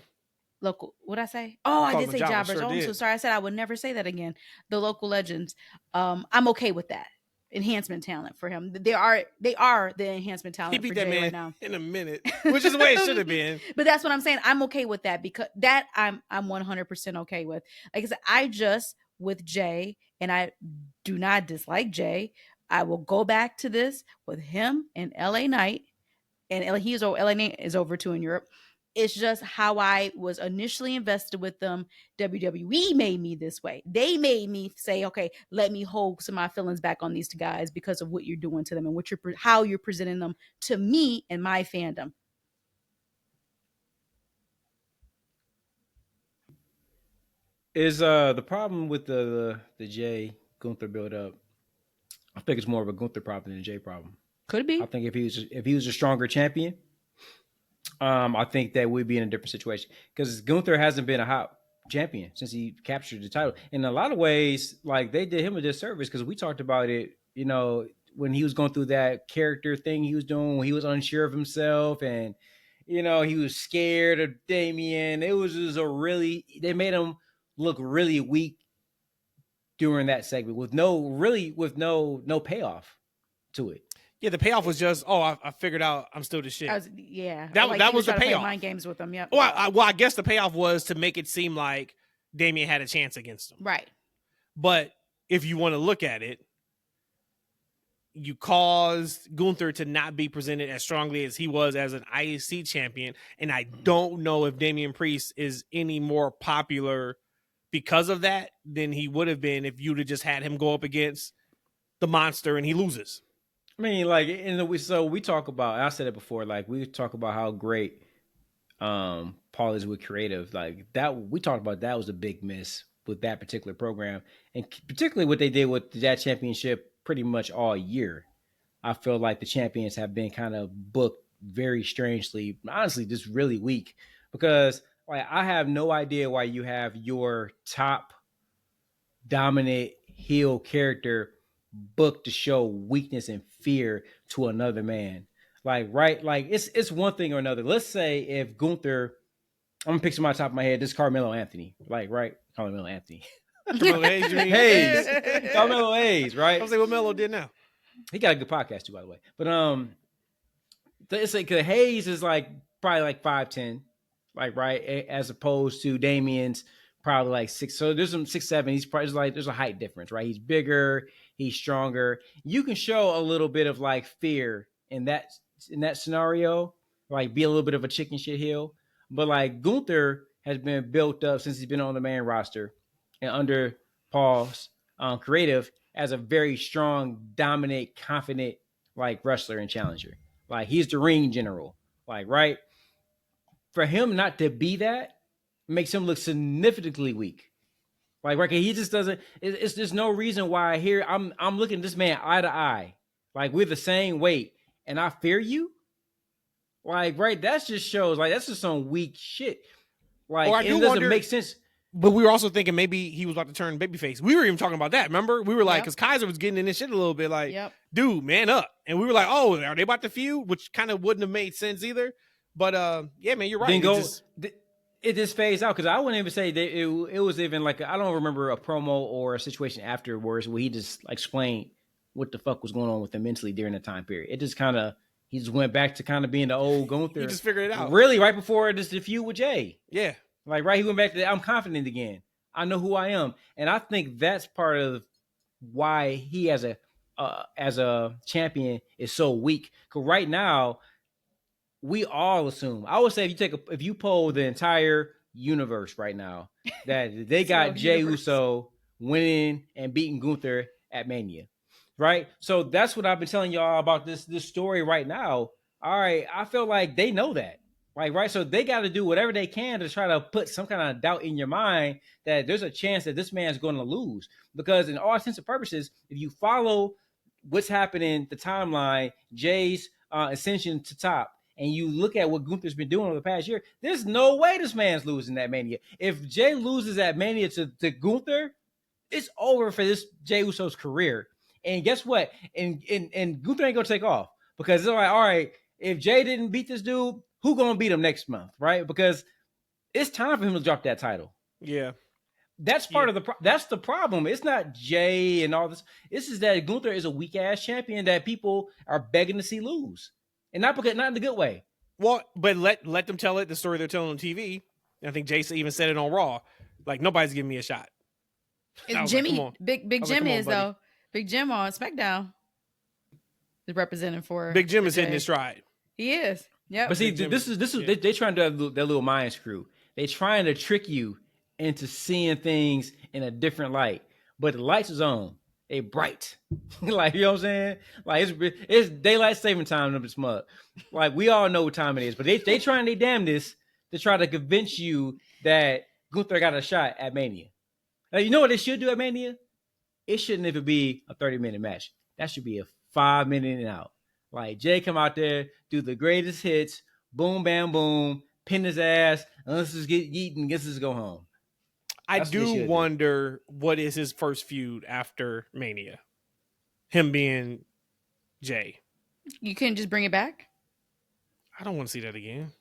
Local, what'd I say? Oh, I did say jobbers. Sure I'm so sorry. I said I would never say that again. The local legends. I'm okay with that. Enhancement talent for him. They are the enhancement talent. He beat for that Jey man right now. in a minute, which is the way it should have been. But that's what I'm saying. I'm okay with that because that I'm 100% okay with. Like I said, I just with Jey, and I do not dislike Jey. I will go back to this with him and LA Knight, and LA Knight is over too in Europe. It's just how I was initially invested with them. WWE made me this way. They made me say, okay, let me hold some of my feelings back on these 2 guys because of what you're doing to them and how you're presenting them to me and my fandom. Is the problem with the Jey Gunther build up? I think it's more of a Gunther problem than a Jey problem. Could be. I think if he was a stronger champion, I think that we'd be in a different situation because Gunther hasn't been a hot champion since he captured the title. In a lot of ways, like they did him a disservice because we talked about it, you know, when he was going through that character thing he was doing, when he was unsure of himself and, you know, he was scared of Damian. It was just they made him look really weak during that segment with no payoff to it. Yeah, the payoff was just, I figured out I'm still the shit. That was the payoff. Mind games with them, yeah. Well, I guess the payoff was to make it seem like Damian had a chance against him. Right. But if you want to look at it, you caused Gunther to not be presented as strongly as he was as an IC champion, and I don't know if Damian Priest is any more popular because of that than he would have been if you'd have just had him go up against the monster and he loses. I mean, like, we talk about, I said it before, like, we talk about how great Paul is with creative. Like, that, we talked about that was a big miss with that particular program. And particularly what they did with that championship pretty much all year. I feel like the champions have been kind of booked very strangely, honestly, just really weak. Because, like, I have no idea why you have your top dominant heel character booked to show weakness and fear to another man. Like, right? Like, it's one thing or another. Let's say if Gunther, I'm gonna picture my top of my head, this is Carmelo Anthony. Like, right? Carmelo Anthony. Carmelo Hayes. Carmelo Hayes, right? I'll say what Melo did now. He got a good podcast too, by the way. But it's like Hayes is like probably like 5'10", like, right, as opposed to Damian's probably like 6. So there's some 6'7". He's probably like, there's a height difference, right? He's bigger, he's stronger. You can show a little bit of like fear in that scenario, like be a little bit of a chicken shit heel. But like Gunther has been built up since he's been on the main roster and under Paul's creative as a very strong, dominant, confident like wrestler and challenger. Like he's the ring general, like, right? For him not to be that makes him look significantly weak. Like, right, he just doesn't. There's no reason why here I'm looking at this man eye to eye, like we're the same weight, and I fear you. Like, right, that just shows like that's just some weak shit. Like, Or I it do doesn't wonder- make sense. But we were also thinking maybe he was about to turn babyface. We were even talking about that. Remember? We were like, Yep. because Kaiser was getting in this shit a little bit like, Yep. dude, man up. And we were like, oh, are they about to feud? Which kind of wouldn't have made sense either. But yeah, man, you're right. It just phased out because I wouldn't even say that it was even like, I don't remember a promo or a situation afterwards where he just explained what the fuck was going on with him mentally during the time period. It just kind of, he just went back to kind of being the old Gunther. He just figured it out. Really, right before this feud with Jey. Yeah. Like, right, he went back to, I'm confident again. I know who I am. And I think that's part of why he as a champion is so weak. Because right now, we all assume, I would say if you poll the entire universe right now, that they got Jey Uso winning and beating Gunther at Mania. Right? So that's what I've been telling y'all about this story right now. All right, I feel like they know that. Like, right? So they got to do whatever they can to try to put some kind of doubt in your mind that there's a chance that this man's going to lose. Because in all intents and purposes, if you follow what's happening, the timeline, Jay's ascension to top, and you look at what Gunther's been doing over the past year, there's no way this man's losing that Mania. If Jey loses that Mania to Gunther, it's over for this Jey Uso's career. And guess what? And Gunther ain't going to take off. Because it's like, all right, if Jey didn't beat this dude, who gonna beat him next month, right? Because it's time for him to drop that title. Yeah, that's part of that's the problem. It's not Jey and all this. This is that Gunther is a weak ass champion that people are begging to see lose, and not in the good way. Well, but let them tell it the story they're telling on TV. I think Jason even said it on Raw. Like, nobody's giving me a shot. Jimmy, like, Big Jim is buddy. Though. Big Jim on SmackDown is representing for Big Jim is hitting his stride. He is. Yeah. But see, this is they trying to do their little mind screw. They trying to trick you into seeing things in a different light. But the lights is on. They bright. Like, you know what I'm saying? Like, it's daylight saving time in this mug. Like, we all know what time it is. But they trying their damnedest to try to convince you that Gunther got a shot at Mania. Now, you know what they should do at Mania? It shouldn't even be a 30-minute match. That should be a 5-minute in and out. Like, Jey come out there, do the greatest hits, boom, bam, boom, pin his ass, and let's just get eaten, let's just go home. That's I do wonder what is his first feud after Mania? Him being Jey. You couldn't just bring it back? I don't want to see that again.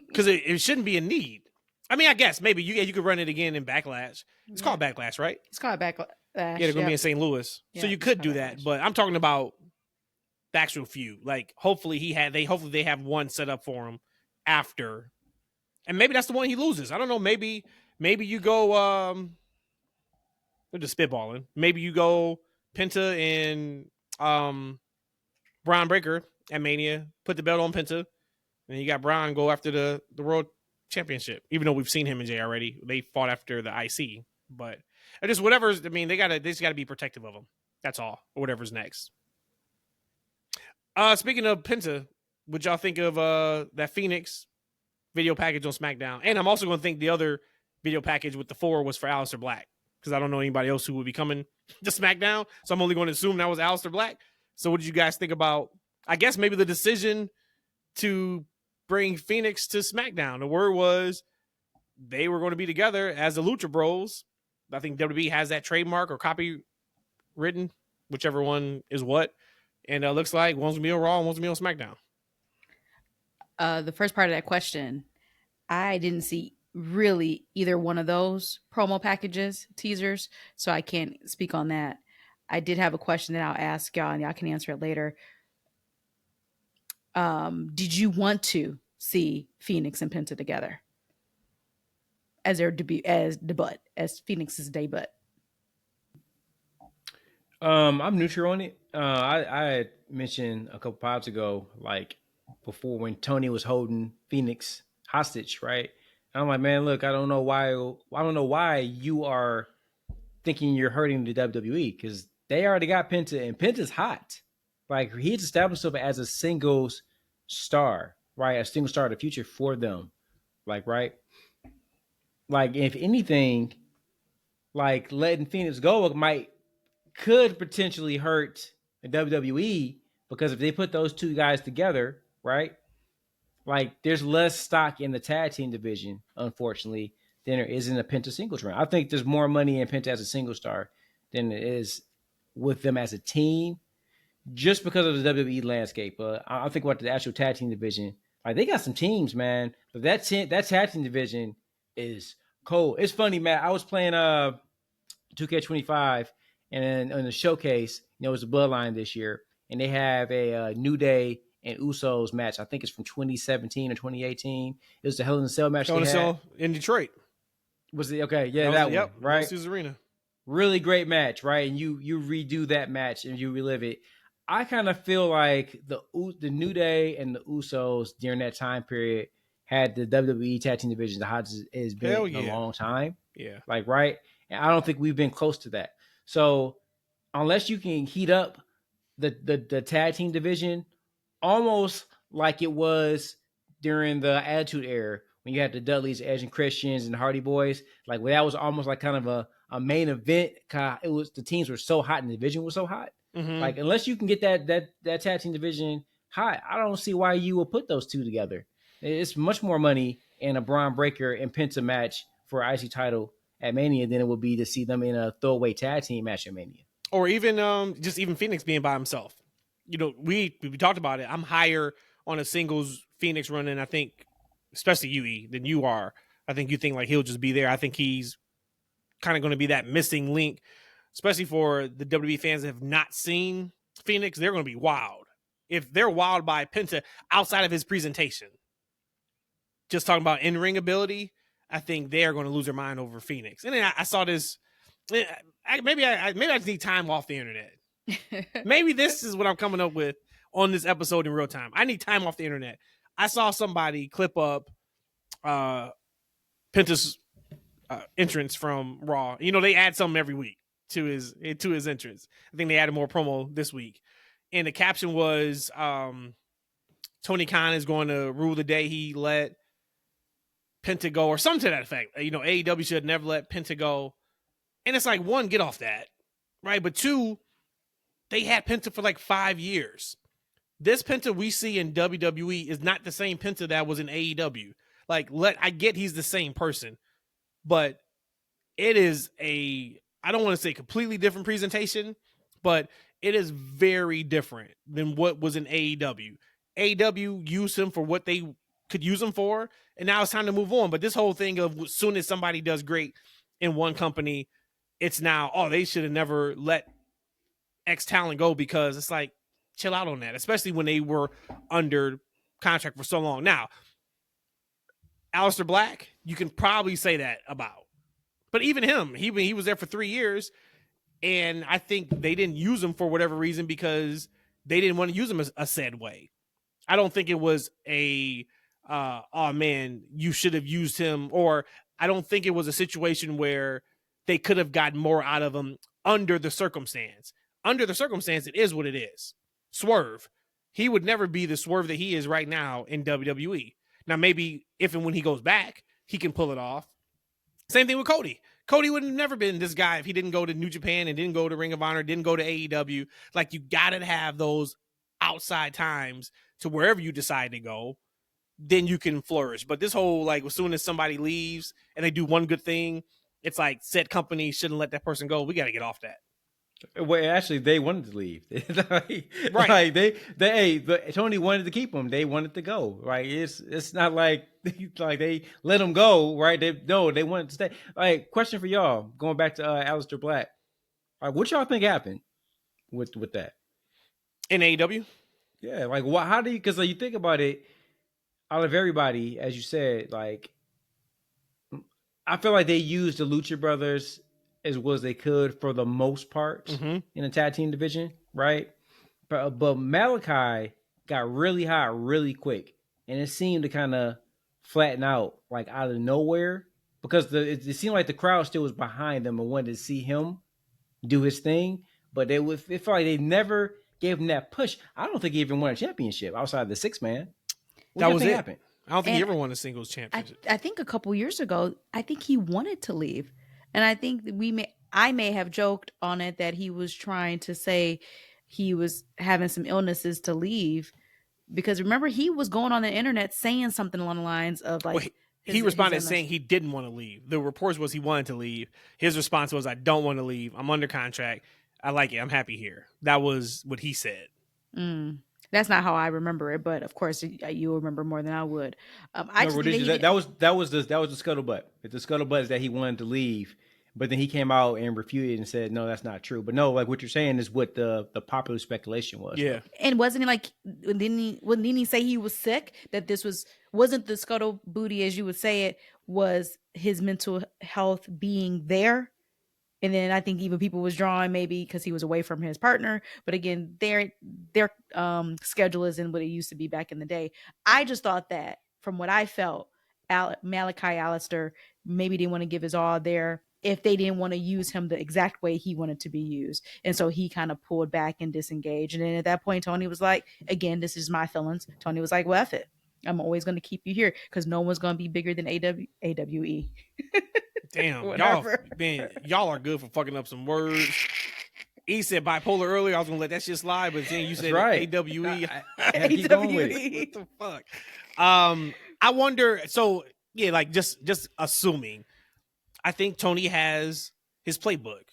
Because it shouldn't be a need. I mean, I guess maybe you could run it again in Backlash. It's called Backlash, right? It's called Backlash. Yeah, they're going to be in St. Louis. Yeah, so you could do that. But I'm talking about the actual feud. Like, hopefully they have one set up for him after. And maybe that's the one he loses. I don't know. Maybe you go they're just spitballing. Maybe you go Penta and Braun Breaker at Mania, put the belt on Penta, and you got Braun go after the World Championship. Even though we've seen him and Jey already. They fought after the IC. But just whatever's, I mean, they just gotta be protective of him. That's all. Or whatever's next. Speaking of Penta, what y'all think of that Fenix video package on SmackDown? And I'm also going to think the other video package with the 4 was for Aleister Black, because I don't know anybody else who would be coming to SmackDown. So I'm only going to assume that was Aleister Black. So what did you guys think about, I guess, maybe the decision to bring Fenix to SmackDown? The word was they were going to be together as the Lucha Bros. I think WWE has that trademark or copy written, whichever one is what. And it looks like one's going to be on Raw and one's going to be on SmackDown. The first part of that question, I didn't see really either one of those promo packages, teasers, so I can't speak on that. I did have a question that I'll ask y'all, and y'all can answer it later. Did you want to see Fenix and Penta together as their debut, as Fenix's debut? I'm neutral on it. I had mentioned a couple pods ago, like before when Tony was holding Fenix hostage, right? And I'm like, man, look, I don't know why you are thinking you're hurting the WWE, because they already got Penta, and Penta's hot. Like, he's established himself as a singles star, right? A single star of the future for them. Like, right? Like, if anything, like letting Fenix go could potentially hurt the WWE, because if they put those two guys together, right? like there's less stock in the tag team division, unfortunately, than there is in the Penta singles run. I think there's more money in Penta as a single star than it is with them as a team, just because of the WWE landscape. I think about the actual tag team division. Like they got some teams, man, but that tag team division is cold. It's funny, man. I was playing 2K25, and then in the showcase, it was the Bloodline this year, and they have a New Day and Usos match. I think it's from 2017 or 2018. It was the Hell in a Cell match. Hell in a Cell in Detroit. Was it okay? Yeah, that one. Yep, right. Sue's Arena. Really great match, right? And you redo that match and you relive it. I kind of feel like the New Day and the Usos during that time period had the WWE tag team division the hottest it's been in a long time. Yeah, like right. And I don't think we've been close to that. So unless you can heat up the tag team division, almost like it was during the Attitude Era when you had the Dudleys, Edge and Christians, and Hardy Boys, like that was almost like kind of a main event. It was the teams were so hot and the division was so hot. Mm-hmm. Like unless you can get that tag team division hot, I don't see why you will put those two together. It's much more money in a Braun Breaker and Penta match for IC title at Mania than it would be to see them in a throwaway tag team match at Mania. Or even just even Fenix being by himself. We talked about it. I'm higher on a singles Fenix run than I think, especially UE, than you are. I think you think like he'll just be there. I think he's kind of going to be that missing link, especially for the WWE fans that have not seen Fenix. They're going to be wild. If they're wild by Penta outside of his presentation, just talking about in-ring ability, I think they're going to lose their mind over Fenix. And then I saw this. Maybe I just need time off the internet. Maybe this is what I'm coming up with on this episode in real time. I need time off the internet. I saw somebody clip up Penta's entrance from Raw. They add something every week to his entrance. I think they added more promo this week. And the caption was Tony Khan is going to rule the day he let Penta go, or something to that effect. AEW should never let Penta go. And it's like, one, get off that, right? But two, they had Penta for like 5 years. This Penta we see in WWE is not the same Penta that was in AEW. I get he's the same person, but it is I don't want to say completely different presentation, but it is very different than what was in AEW. AEW used him for what they could use him for, and now it's time to move on. But this whole thing of as soon as somebody does great in one company, it's now, they should have never let X talent go, because it's like, chill out on that, especially when they were under contract for so long. Now, Aleister Black, you can probably say that about. But even him, he was there for 3 years, and I think they didn't use him for whatever reason because they didn't want to use him a said way. I don't think it was oh man, you should have used him, or I don't think it was a situation where they could have gotten more out of him under the circumstance. Under the circumstance, it is what it is. Swerve. He would never be the Swerve that he is right now in WWE. Now, maybe if and when he goes back, he can pull it off. Same thing with Cody. Cody would have never been this guy if he didn't go to New Japan and didn't go to Ring of Honor, didn't go to AEW. Like, you got to have those outside times to wherever you decide to go, then you can flourish. But this whole, as soon as somebody leaves and they do one good thing, it's like said company shouldn't let that person go. We got to get off that. Well, actually, they wanted to leave. Right. Tony wanted to keep him. They wanted to go. Right. It's not like they let him go. Right. They wanted to stay. Question for y'all. Going back to Aleister Black. What y'all think happened with that in AEW? Yeah. How do you? Because you think about it. Out of everybody, as you said, I feel like they used the Lucha Brothers as well as they could for the most part in the tag team division, right? But Malachi got really hot really quick, and it seemed to kind of flatten out out of nowhere because it seemed like the crowd still was behind them and wanted to see him do his thing, but it felt like they never gave him that push. I don't think he even won a championship outside the 6-man. That was it. Happened? I don't think he ever won a singles championship. I think a couple years ago, I think he wanted to leave. And I think I may have joked on it that he was trying to say he was having some illnesses to leave because remember he was going on the internet saying something along the lines of like. Well, he responded saying he didn't want to leave. The reports was he wanted to leave. His response was, I don't want to leave. I'm under contract. I like it. I'm happy here. That was what he said. That's not how I remember it, but of course you remember more than I would. That was the scuttlebutt. The scuttlebutt is that he wanted to leave, but then he came out and refuted and said, no, that's not true. But no, like what you're saying is what the popular speculation was. Yeah. And wasn't he like, didn't he say he was sick? That this wasn't the scuttle booty as you would say it, was his mental health being there? And then I think even people was drawing maybe because he was away from his partner. But again, their schedule isn't what it used to be back in the day. I just thought that from what I felt, Malachi Aleister maybe didn't want to give his all there if they didn't want to use him the exact way he wanted to be used. And so he kind of pulled back and disengaged. And then at that point, Tony was like, again, this is my feelings. Tony was like, well, F it. I'm always going to keep you here because no one's going to be bigger than AWE. Damn, y'all are good for fucking up some words. He said bipolar earlier. I was gonna let that shit slide, but then you said right. AWE. I had to keep going with it. What the fuck? I wonder. So yeah, like just assuming. I think Tony has his playbook.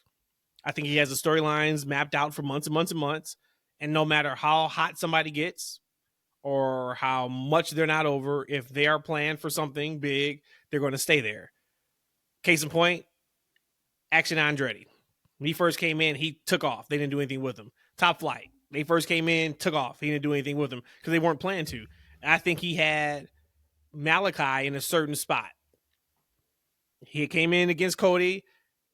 I think he has the storylines mapped out for months and months and months. And no matter how hot somebody gets or how much they're not over, if they are planned for something big, they're going to stay there. Case in point, Action Andretti. When he first came in, he took off. They didn't do anything with him. Top Flight. They first came in, took off. He didn't do anything with them because they weren't planned to. I think he had Malachi in a certain spot. He came in against Cody,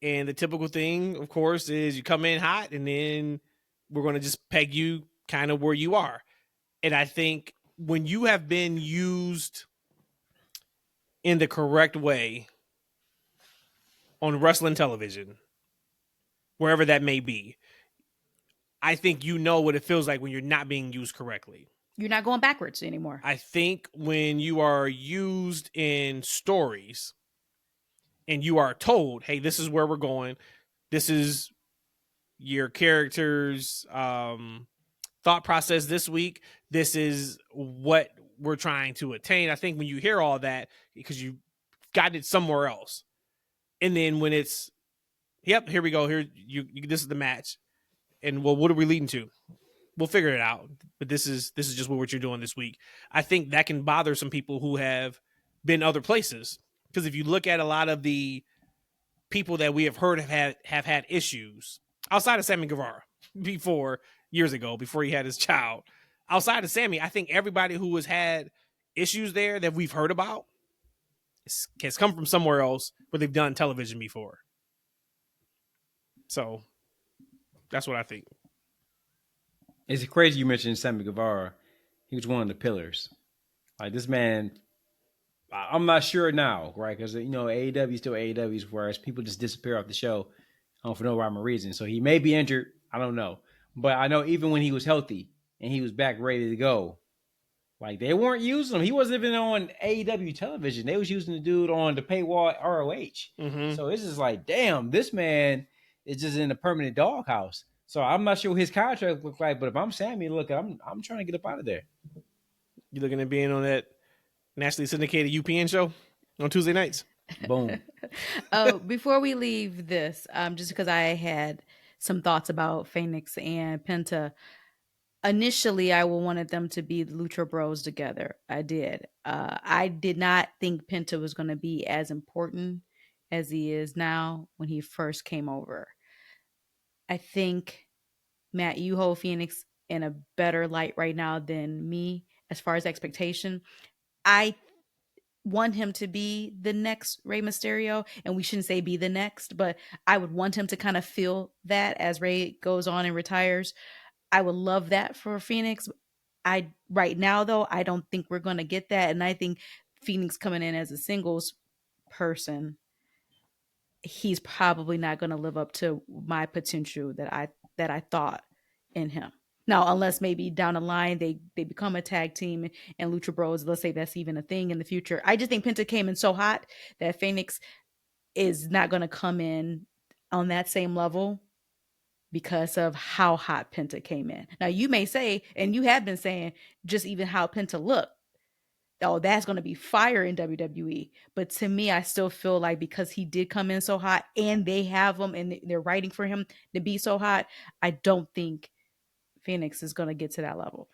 and the typical thing, of course, is you come in hot, and then we're going to just peg you kind of where you are. And I think when you have been used in the correct way on wrestling television, wherever that may be, I think you know what it feels like when you're not being used correctly. You're not going backwards anymore. I think when you are used in stories and you are told, hey, this is where we're going, this is your character's thought process this week, this is what we're trying to attain. I think when you hear all that, because you've gotten it somewhere else, and then when it's, yep, here we go, here you this is the match, and well, what are we leading to? We'll figure it out, but this is just what you're doing this week. I think that can bother some people who have been other places, because if you look at a lot of the people that we have heard have had issues outside of Sammy Guevara years ago, before he had his child, outside of Sammy, I think everybody who has had issues there that we've heard about has come from somewhere else where they've done television before. So that's what I think. It's crazy you mentioned Sammy Guevara. He was one of the pillars. Like, this man, I'm not sure now, right? Because, you know, AEW is still AEW, whereas people just disappear off the show for no rhyme or reason. So he may be injured. I don't know. But I know even when he was healthy and he was back ready to go, like, they weren't using him. He wasn't even on AEW television. They was using the dude on the paywall ROH. Mm-hmm. So it's just like, damn, this man is just in a permanent doghouse. So I'm not sure what his contract look like, but if I'm Sammy, look, I'm trying to get up out of there. You looking at being on that nationally syndicated UPN show on Tuesday nights? Boom. Before we leave this, just because I had some thoughts about Fenix and Penta, initially I wanted them to be the Lucha Bros together. I did. I did not think Penta was going to be as important as he is now when he first came over. I think, Matt, you hold Fenix in a better light right now than me as far as expectation. I want him to be the next Rey Mysterio, and we shouldn't say be the next, but I would want him to kind of feel that as Rey goes on and retires. I would love that for Fenix. Right now, though, I don't think we're going to get that, and I think Fenix coming in as a singles person, he's probably not going to live up to my potential that I thought in him. Now, unless maybe down the line they become a tag team and Lucha Bros, let's say that's even a thing in the future. I just think Penta came in so hot that Fenix is not going to come in on that same level because of how hot Penta came in. Now you may say, and you have been saying, just even how Penta looked, oh, that's going to be fire in WWE. But to me, I still feel like because he did come in so hot and they have him and they're writing for him to be so hot, I don't think Fenix is going to get to that level.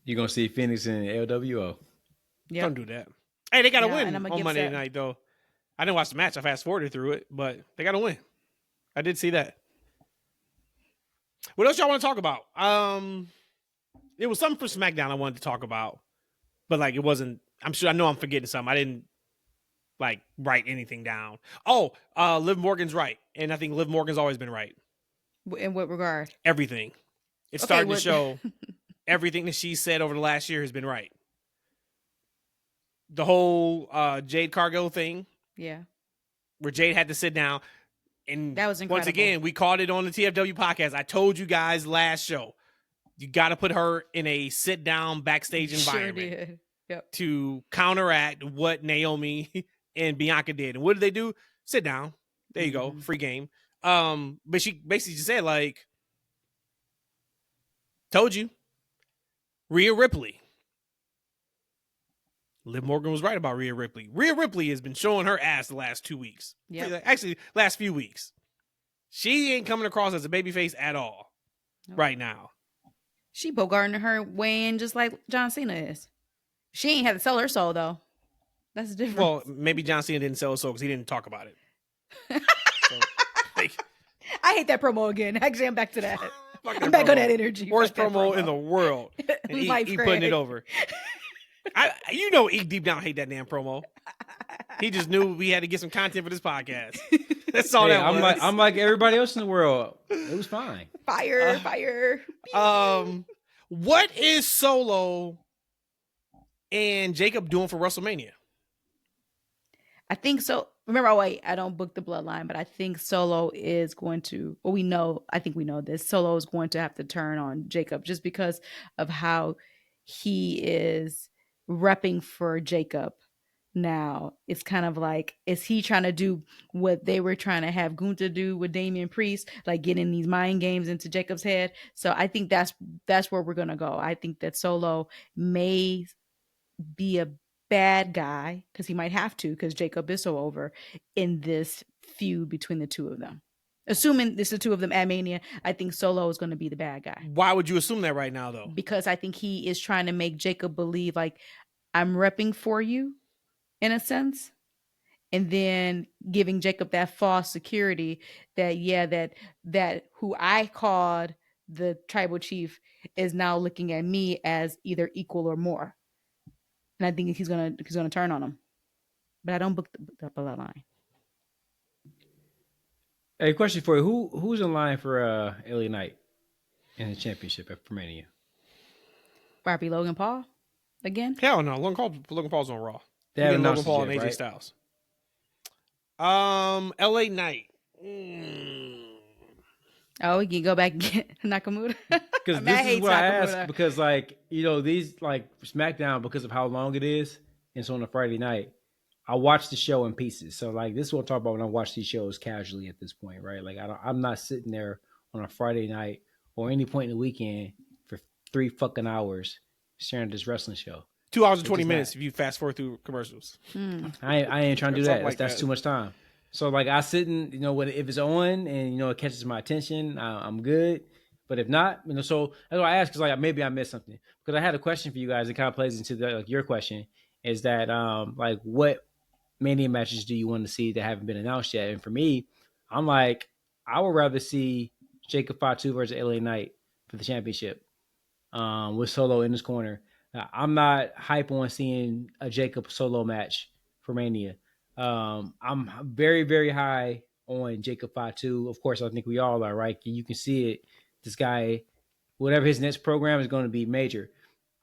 You're going to see Fenix in LWO. Yep. Don't do that. Hey, they got to win on Monday night, though. I didn't watch the match. I fast-forwarded through it, but they got to win. I did see that. What else y'all want to talk about? It was something for SmackDown I wanted to talk about, but like it wasn't. I know I'm forgetting something. I didn't like write anything down. Oh, Liv Morgan's right, and I think Liv Morgan's always been right. In what regard? Everything. It's starting to show. Everything that she said over the last year has been right. The whole Jade Cargill thing. Yeah. Where Jade had to sit down. And that was incredible. Once again, we called it on the TFW podcast. I told you guys last show, you got to put her in a sit-down backstage environment to counteract what Naomi and Bianca did. And what did they do? Sit down. There you go. Free game. But she basically just said, like, told you. Rhea Ripley. Liv Morgan was right about Rhea Ripley. Rhea Ripley has been showing her ass the last 2 weeks. Yeah. Actually, last few weeks. She ain't coming across as a babyface at all right now. She bogarting her way in just like John Cena is. She ain't had to sell her soul, though. That's the difference. Well, maybe John Cena didn't sell his soul because he didn't talk about it. So, like, I hate that promo again. Actually, I'm back to that. I'm back on that energy. Worst promo in the world. And he putting it over. Deep down hate that damn promo. He just knew we had to get some content for this podcast. That's all that was. I'm like everybody else in the world. It was fine. Fire. What is Solo and Jacob doing for WrestleMania? I think so. Remember, I don't book the bloodline, but I think Solo is going to, I think we know this. Solo is going to have to turn on Jacob just because of how he is repping for Jacob now. It's kind of like, is he trying to do what they were trying to have Gunther do with Damian Priest, like getting these mind games into Jacob's head? So I think that's where we're going to go. I think that Solo may be a bad guy because he might have to, because Jacob is so over in this feud between the two of them. Assuming it's the two of them at Mania, I think Solo is going to be the bad guy. Why would you assume that right now, though? Because I think he is trying to make Jacob believe, like, I'm repping for you, in a sense, and then giving Jacob that false security that that who I called the tribal chief is now looking at me as either equal or more. And I think he's gonna turn on him. But I don't book the bloodline. Hey, question for you: Who's in line for LA Knight in the championship at Mania? Barbie Logan Paul again? Hell no, Logan Paul's on Raw. They haven't Logan Paul and AJ right? Styles. LA Knight. Oh, we can go back and get Nakamura. Because this is what I asked, because these SmackDown, because of how long it is, and so on a Friday night, I watch the show in pieces. So this is what I talk about when I watch these shows casually at this point, right? Like I'm not sitting there on a Friday night or any point in the weekend for 3 fucking hours staring at this wrestling show. 2 hours and 20 minutes if you fast forward through commercials. I ain't trying to do that. Like That's too much time. So I sit in, if it's on and it catches my attention, I'm good. But if not, so that's why I asked, because maybe I missed something. Because I had a question for you guys. It kind of plays into your question. Is that what Mania matches do you want to see that haven't been announced yet? And for me, I'm like, I would rather see Jacob Fatu versus LA Knight for the championship with Solo in his corner. I'm not hype on seeing a Jacob Solo match for Mania. I'm very, very high on Jacob Fatu. Of course, I think we all are, right? You can see it. This guy, whatever his next program is going to be major.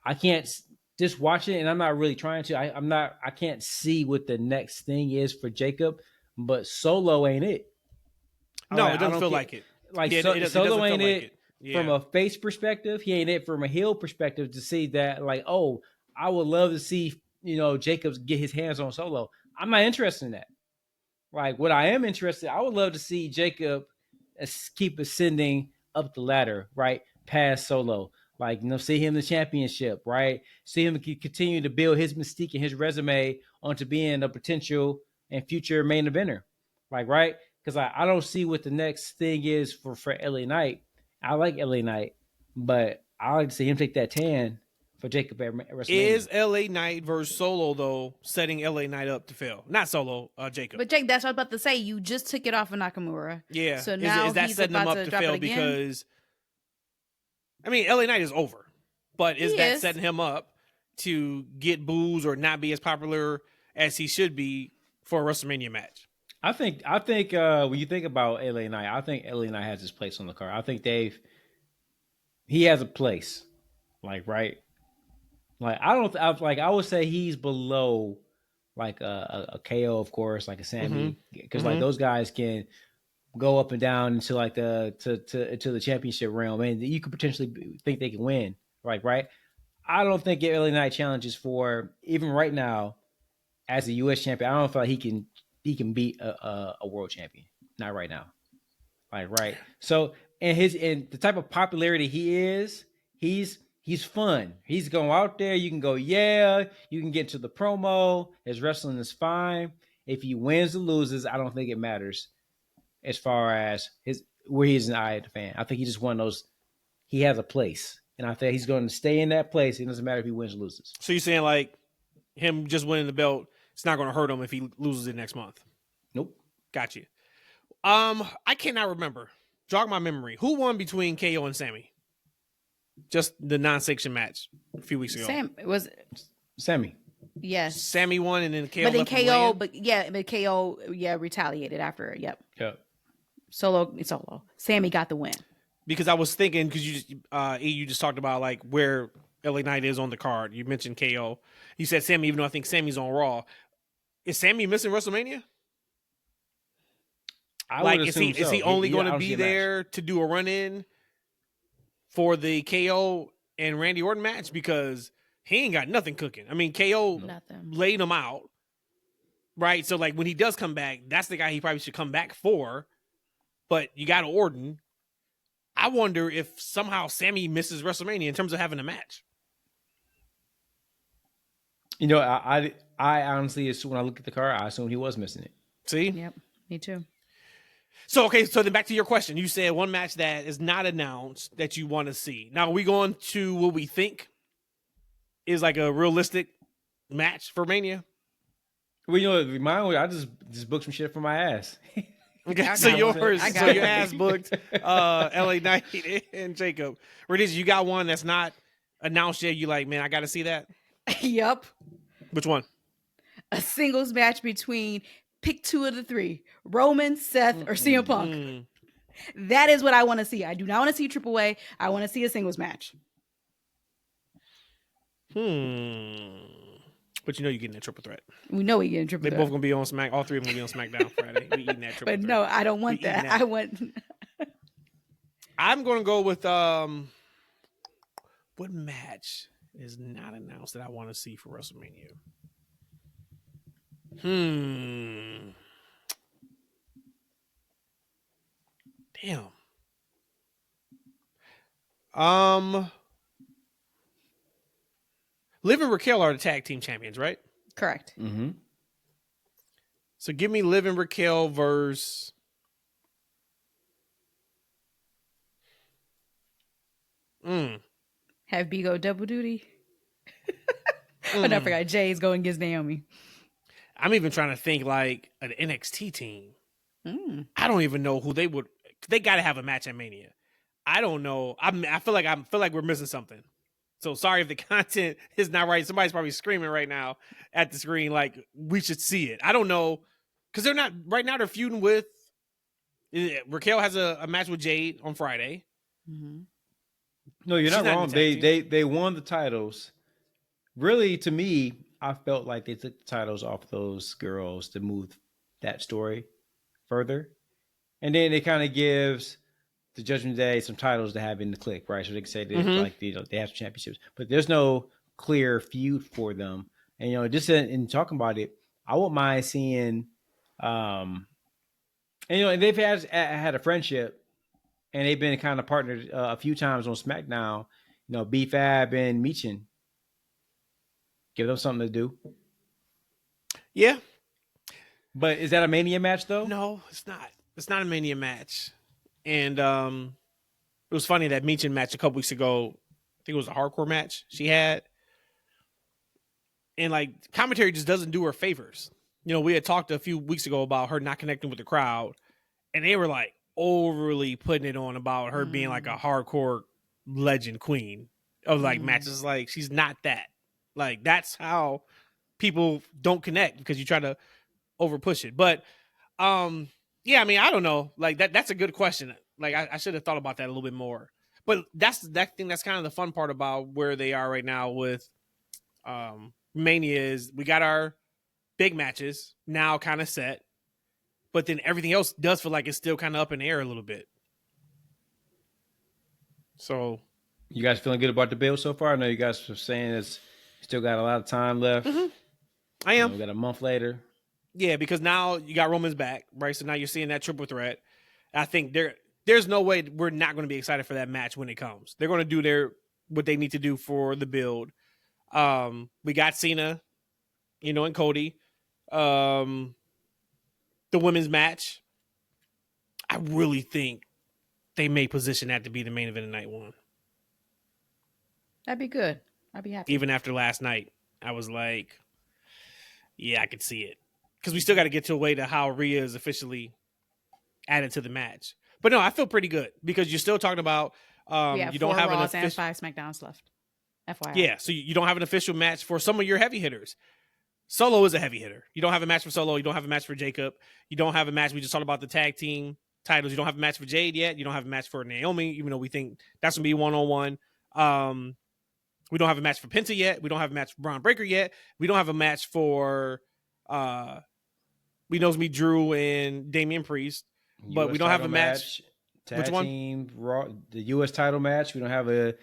I can't just watch it, and I'm not really trying to. I can't see what the next thing is for Jacob, but Solo ain't it. No, it doesn't feel like it. Solo ain't it. Yeah. From a face perspective, he ain't it from a heel perspective to see that, I would love to see, Jacobs get his hands on Solo. I'm not interested in that. Like, what I am interested, I would love to see Jacob keep ascending up the ladder, right? Past Solo. Like, see him in the championship, right? See him continue to build his mystique and his resume onto being a potential and future main eventer. Like, right? Because I don't see what the next thing is for LA Knight. I like LA Knight, but I like to see him take that tan for Jacob at WrestleMania. Is LA Knight versus Solo, though, setting LA Knight up to fail? Not Solo, Jacob. But Jake, that's what I was about to say. You just took it off of Nakamura. Yeah. So now is that he's setting him about up to to drop fail? it again? Because, I mean, LA Knight is over. But is that is. setting him up to get boos or not be as popular as he should be for a WrestleMania match? I think when you think about LA Knight, I think LA Knight has his place on the card. I think he has a place. Like, right? Like, I would say he's below like a KO, of course, like a Sammy, because like those guys can go up and down into like to the championship realm, and you could potentially think they can win. Like, right? I don't think LA Knight challenges for, even right now as a U.S. champion. I don't feel like he can beat a world champion. Not right now. Like, right? So, and the type of popularity he is, he's fun. He's going out there. You can go, yeah. You can get to the promo. His wrestling is fine. If he wins or loses, I don't think it matters as far as where he's an eye of the fan. I think he's just one of those. He has a place, and I think he's going to stay in that place. It doesn't matter if he wins or loses. So you're saying like him just winning the belt, it's not going to hurt him if he loses it next month? Nope. Got you. I cannot remember. Jog my memory. Who won between KO and Sammy? Just the non-sanction match a few weeks ago. Sammy. Yes. Sammy won, and then KO. But then KO, but KO, retaliated after. Yep. Solo. Sammy got the win. Because I was thinking, because you just talked about like where LA Knight is on the card. You mentioned KO. You said Sammy, even though I think Sammy's on Raw. Is Sammy missing WrestleMania? Is he only going to be there to do a run-in for the KO and Randy Orton match? Because he ain't got nothing cooking. I mean, KO laid him out, right? So, like, when he does come back, that's the guy he probably should come back for. But you got Orton. I wonder if somehow Sammy misses WrestleMania in terms of having a match. You know, I honestly, when I look at the card, I assume he was missing it. See? Yep, me too. So, okay, so then back to your question. You said one match that is not announced that you want to see. Now, are we going to what we think is like a realistic match for Mania? Well, you know, mine, I just booked some shit for my ass. Okay, so your ass booked LA Knight and Jacob. Rhodesia, you got one that's not announced yet. You like, man, I got to see that? Yep. Which one? A singles match between, pick two of the three, Roman, Seth, or CM Punk. That is what I want to see. I do not want to see Triple A. I want to see a singles match. But you know you're getting that triple threat. We know we're getting triple threat. They both going to be on SmackDown. All three of them going to be on SmackDown Friday. We eating that triple but threat. No, I don't want that. I want... I'm going to go with... what match is not announced that I want to see for WrestleMania? Damn. Liv and Raquel are the tag team champions, right? Correct. Mm-hmm. So give me Liv and Raquel versus... Have B go double duty. But I forgot Jay's going against Naomi. I'm even trying to think like an NXT team. I don't even know who they would. They got to have a match at Mania. I don't know. I feel like we're missing something. So sorry if the content is not right. Somebody's probably screaming right now at the screen like we should see it. I don't know because they're not right now. They're feuding with Raquel has a match with Jade on Friday. Mm-hmm. No, you're not wrong. They won the titles. Really, to me, I felt like they took the titles off those girls to move that story further. And then it kind of gives the Judgment Day some titles to have in the clique, right? So they can say they they have championships, but there's no clear feud for them. And just in talking about it, I wouldn't mind seeing And and they've had a friendship, and they've been kind of partnered a few times on SmackDown. B-Fab and Michin. Give them something to do. Yeah. But is that a Mania match though? No, it's not. It's not a Mania match. And it was funny that Michin match a couple weeks ago, I think it was a hardcore match she had. And like commentary just doesn't do her favors. We had talked a few weeks ago about her not connecting with the crowd, and they were like overly putting it on about her being like a hardcore legend queen of like matches. Like she's not that. Like that's how people don't connect, because you try to over push it. But yeah, I mean, I don't know. Like that's a good question. Like I should have thought about that a little bit more. But that's kind of the fun part about where they are right now with Mania is we got our big matches now kind of set, but then everything else does feel like it's still kind of up in the air a little bit. So you guys feeling good about the build so far? I know you guys were saying it's still got a lot of time left. Mm-hmm. I am. We got a month later. Yeah, because now you got Roman's back, right? So now you're seeing that triple threat. I think there's no way we're not going to be excited for that match when it comes. They're going to do what they need to do for the build. We got Cena, and Cody. The women's match, I really think they may position that to be the main event of night one. That'd be good. I'd be happy. Even after last night, I was like, yeah, I could see it. Because we still got to get to a way to how Rhea is officially added to the match. But no, I feel pretty good because you're still talking about you don't have Raws an and 5 SmackDowns left. FYI. Yeah, so you don't have an official match for some of your heavy hitters. Solo is a heavy hitter. You don't have a match for Solo. You don't have a match for Jacob. You don't have a match. We just talked about the tag team titles. You don't have a match for Jade yet. You don't have a match for Naomi, even though we think that's going to be 1-on-1. We don't have a match for Penta yet. We don't have a match for Braun Breaker yet. We don't have a match for we know it's me, Drew and Damian Priest, but US we don't have a match. Tag Which one? Team, Raw, the U.S. title match. We don't have a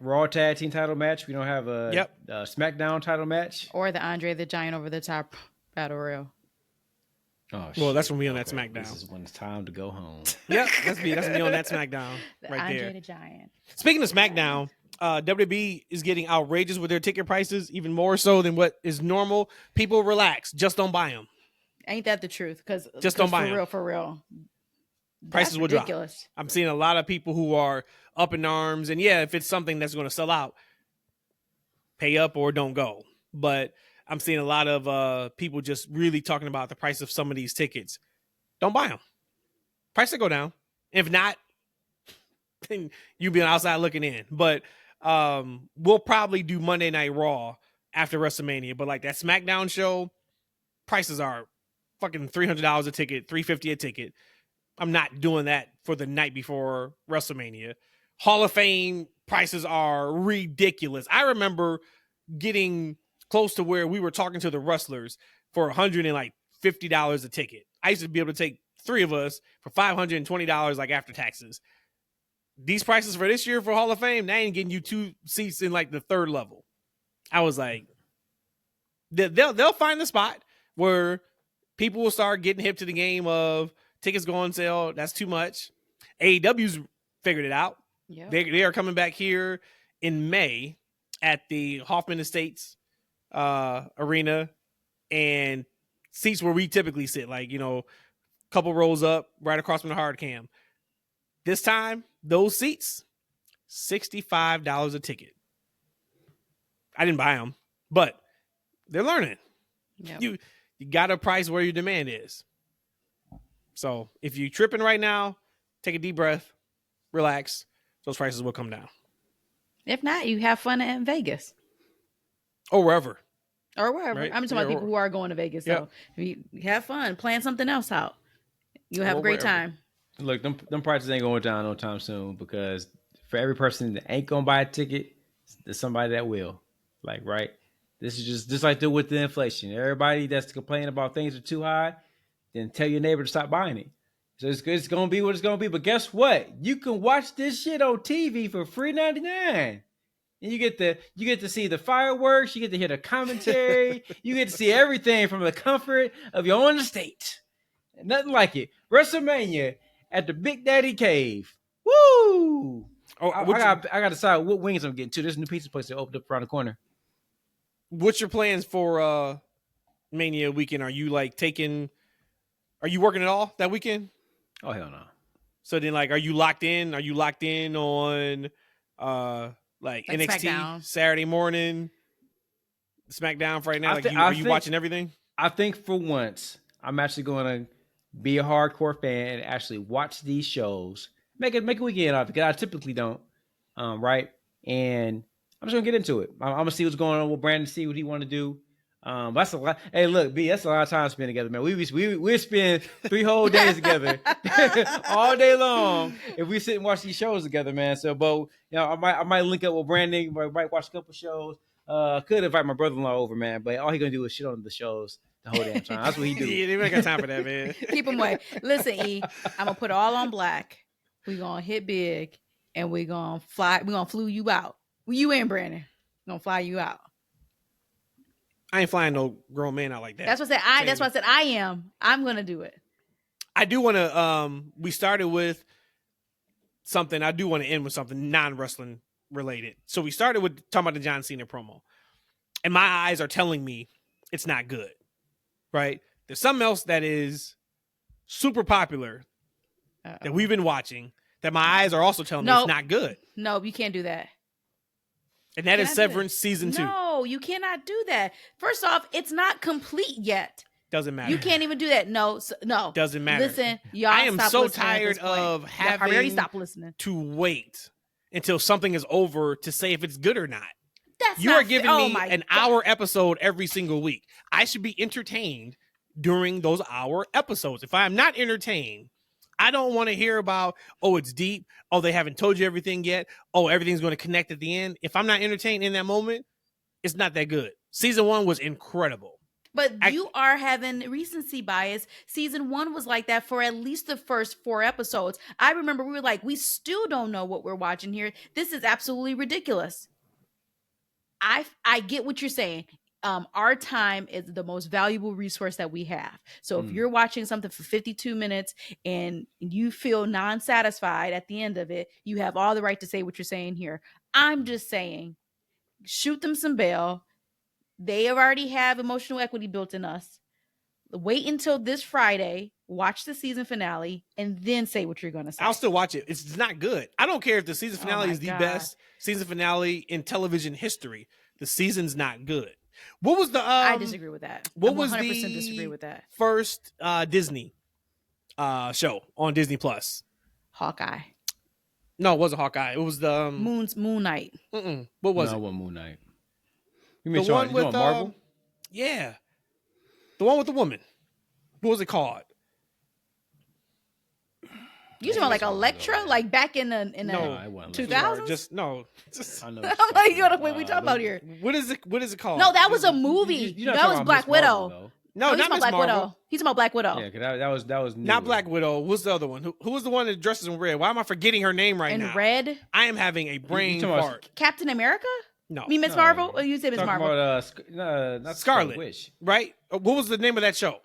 Raw tag team title match. We don't have a SmackDown title match. Or the Andre the Giant over the top battle royal. Oh, well, that's when we on that SmackDown. This is when it's time to go home. Yep, that's me on that SmackDown right Andre there. the Giant. Speaking of SmackDown, WWE is getting outrageous with their ticket prices, even more so than what is normal. People relax, just don't buy them. Ain't that the truth? Because just don't buy them. For real. Prices will drop. I'm seeing a lot of people who are up in arms, and yeah, if it's something that's going to sell out, pay up or don't go. But I'm seeing a lot of people just really talking about the price of some of these tickets. Don't buy them. Price will go down. If not, then you'll be outside looking in. But we'll probably do Monday Night Raw after WrestleMania. But like that SmackDown show, prices are fucking $300 a ticket, $350 a ticket. I'm not doing that for the night before WrestleMania. Hall of Fame prices are ridiculous. I remember getting close to where we were talking to the wrestlers for $150 a ticket. I used to be able to take 3 of us for $520 like after taxes. These prices for this year for Hall of Fame, they ain't getting you 2 seats in like the 3rd level. I was like, they'll find the spot where people will start getting hip to the game of tickets go on sale. That's too much. AEW's figured it out. Yep. They are coming back here in May at the Hoffman Estates arena, and seats where we typically sit, like, couple rows up right across from the hard cam. This time, those seats, $65 a ticket. I didn't buy them, but they're learning. Yep. You got to price where your demand is. So if you're tripping right now, take a deep breath, relax. Those prices will come down. If not, you have fun in Vegas. Or wherever. Right? I'm talking about people who are going to Vegas. Yep. So if you have fun, plan something else out. You'll have a great time. Look, them prices ain't going down no time soon, because for every person that ain't going to buy a ticket, there's somebody that will. Like, right? This is just like with the inflation. Everybody that's complaining about things are too high, then tell your neighbor to stop buying it. So it's going to be what it's going to be. But guess what? You can watch this shit on TV for $3.99. And you get to see the fireworks, you get to hear the commentary, you get to see everything from the comfort of your own estate. Nothing like it. WrestleMania at the Big Daddy Cave. Woo! Oh, I got to decide what wings I'm getting to. There's a new pizza place that opened up around the corner. What's your plans for Mania weekend? Are you are you working at all that weekend? Oh, hell no. So then, are you locked in? Are you locked in on like NXT SmackDown. Saturday morning, SmackDown Friday night? Are you watching everything? I think for once, I'm actually going to be a hardcore fan and actually watch these shows. Make a weekend of it, because I typically don't. Right? And I'm just going to get into it. I'm going to see what's going on with Brandon, see what he want to do. That's a lot. Hey, look, B, that's a lot of time spent together, man. We spend 3 whole days together all day long if we sit and watch these shows together, man. So, but I might link up with Brandon, might watch a couple shows. Could invite my brother-in-law over, man, but all he gonna do is shit on the shows the whole damn time. That's what he do. Yeah, they ain't got time for that, man. Keep him away. Listen, E, I'm gonna put it all on black. We gonna hit big, and we gonna fly. We gonna flew you out. You and Brandon gonna fly you out. I ain't flying no grown man out like that. That's what I said. That's what I said. I am. I'm gonna do it. I do want to. We started with something. I do want to end with something non-wrestling related. So we started with talking about the John Cena promo, and my eyes are telling me it's not good. Right? There's something else that is super popular that we've been watching that my eyes are also telling me it's not good. No, you can't do that. And that is Severance season 2. No, you cannot do that. First off, it's not complete yet. Doesn't matter. You can't even do that. No. Doesn't matter. Listen, y'all. I am so tired of having already stopped listening to wait until something is over to say if it's good or not. You not are giving me an hour episode every single week. I should be entertained during those hour episodes. If I am not entertained, I don't want to hear about, oh, it's deep. Oh, they haven't told you everything yet. Oh, everything's going to connect at the end. If I'm not entertained in that moment, it's not that good. Season 1 was incredible. But you are having recency bias. Season 1 was like that for at least the first 4 episodes. I remember we were like, we still don't know what we're watching here. This is absolutely ridiculous. I get what you're saying. Our time is the most valuable resource that we have. So if you're watching something for 52 minutes and you feel non-satisfied at the end of it, you have all the right to say what you're saying here. I'm just saying, shoot them some bail. They already have emotional equity built in us. Wait until this Friday, watch the season finale, and then say what you're going to say. I'll still watch it. It's not good. I don't care if the season finale is the best season finale in television history. The season's not good. What was the I disagree with that. What I 100% was the disagree with that. First Disney show on Disney Plus? Hawkeye. No, it wasn't Hawkeye. It was the Moon Knight. What was it? No, it wasn't Moon Knight. You mean the one with Marvel? Yeah, the one with the woman. What was it called? You talking about like Elektra, like back in the 2000s? Just I know. I'm like, what are we talking about here? What is it called? No, that was a movie. That was Black Widow. No, not Miss Black Marvel. Widow. He's talking about Black Widow. Yeah, because that was not Black Widow. What's the other one? Who was the one that dresses in red? Why am I forgetting her name right now? In red? I am having a brain fart. Captain America? No. You mean Miss Marvel? Or you say Miss Marvel? About, not Scarlet Witch. Right? What was the name of that show?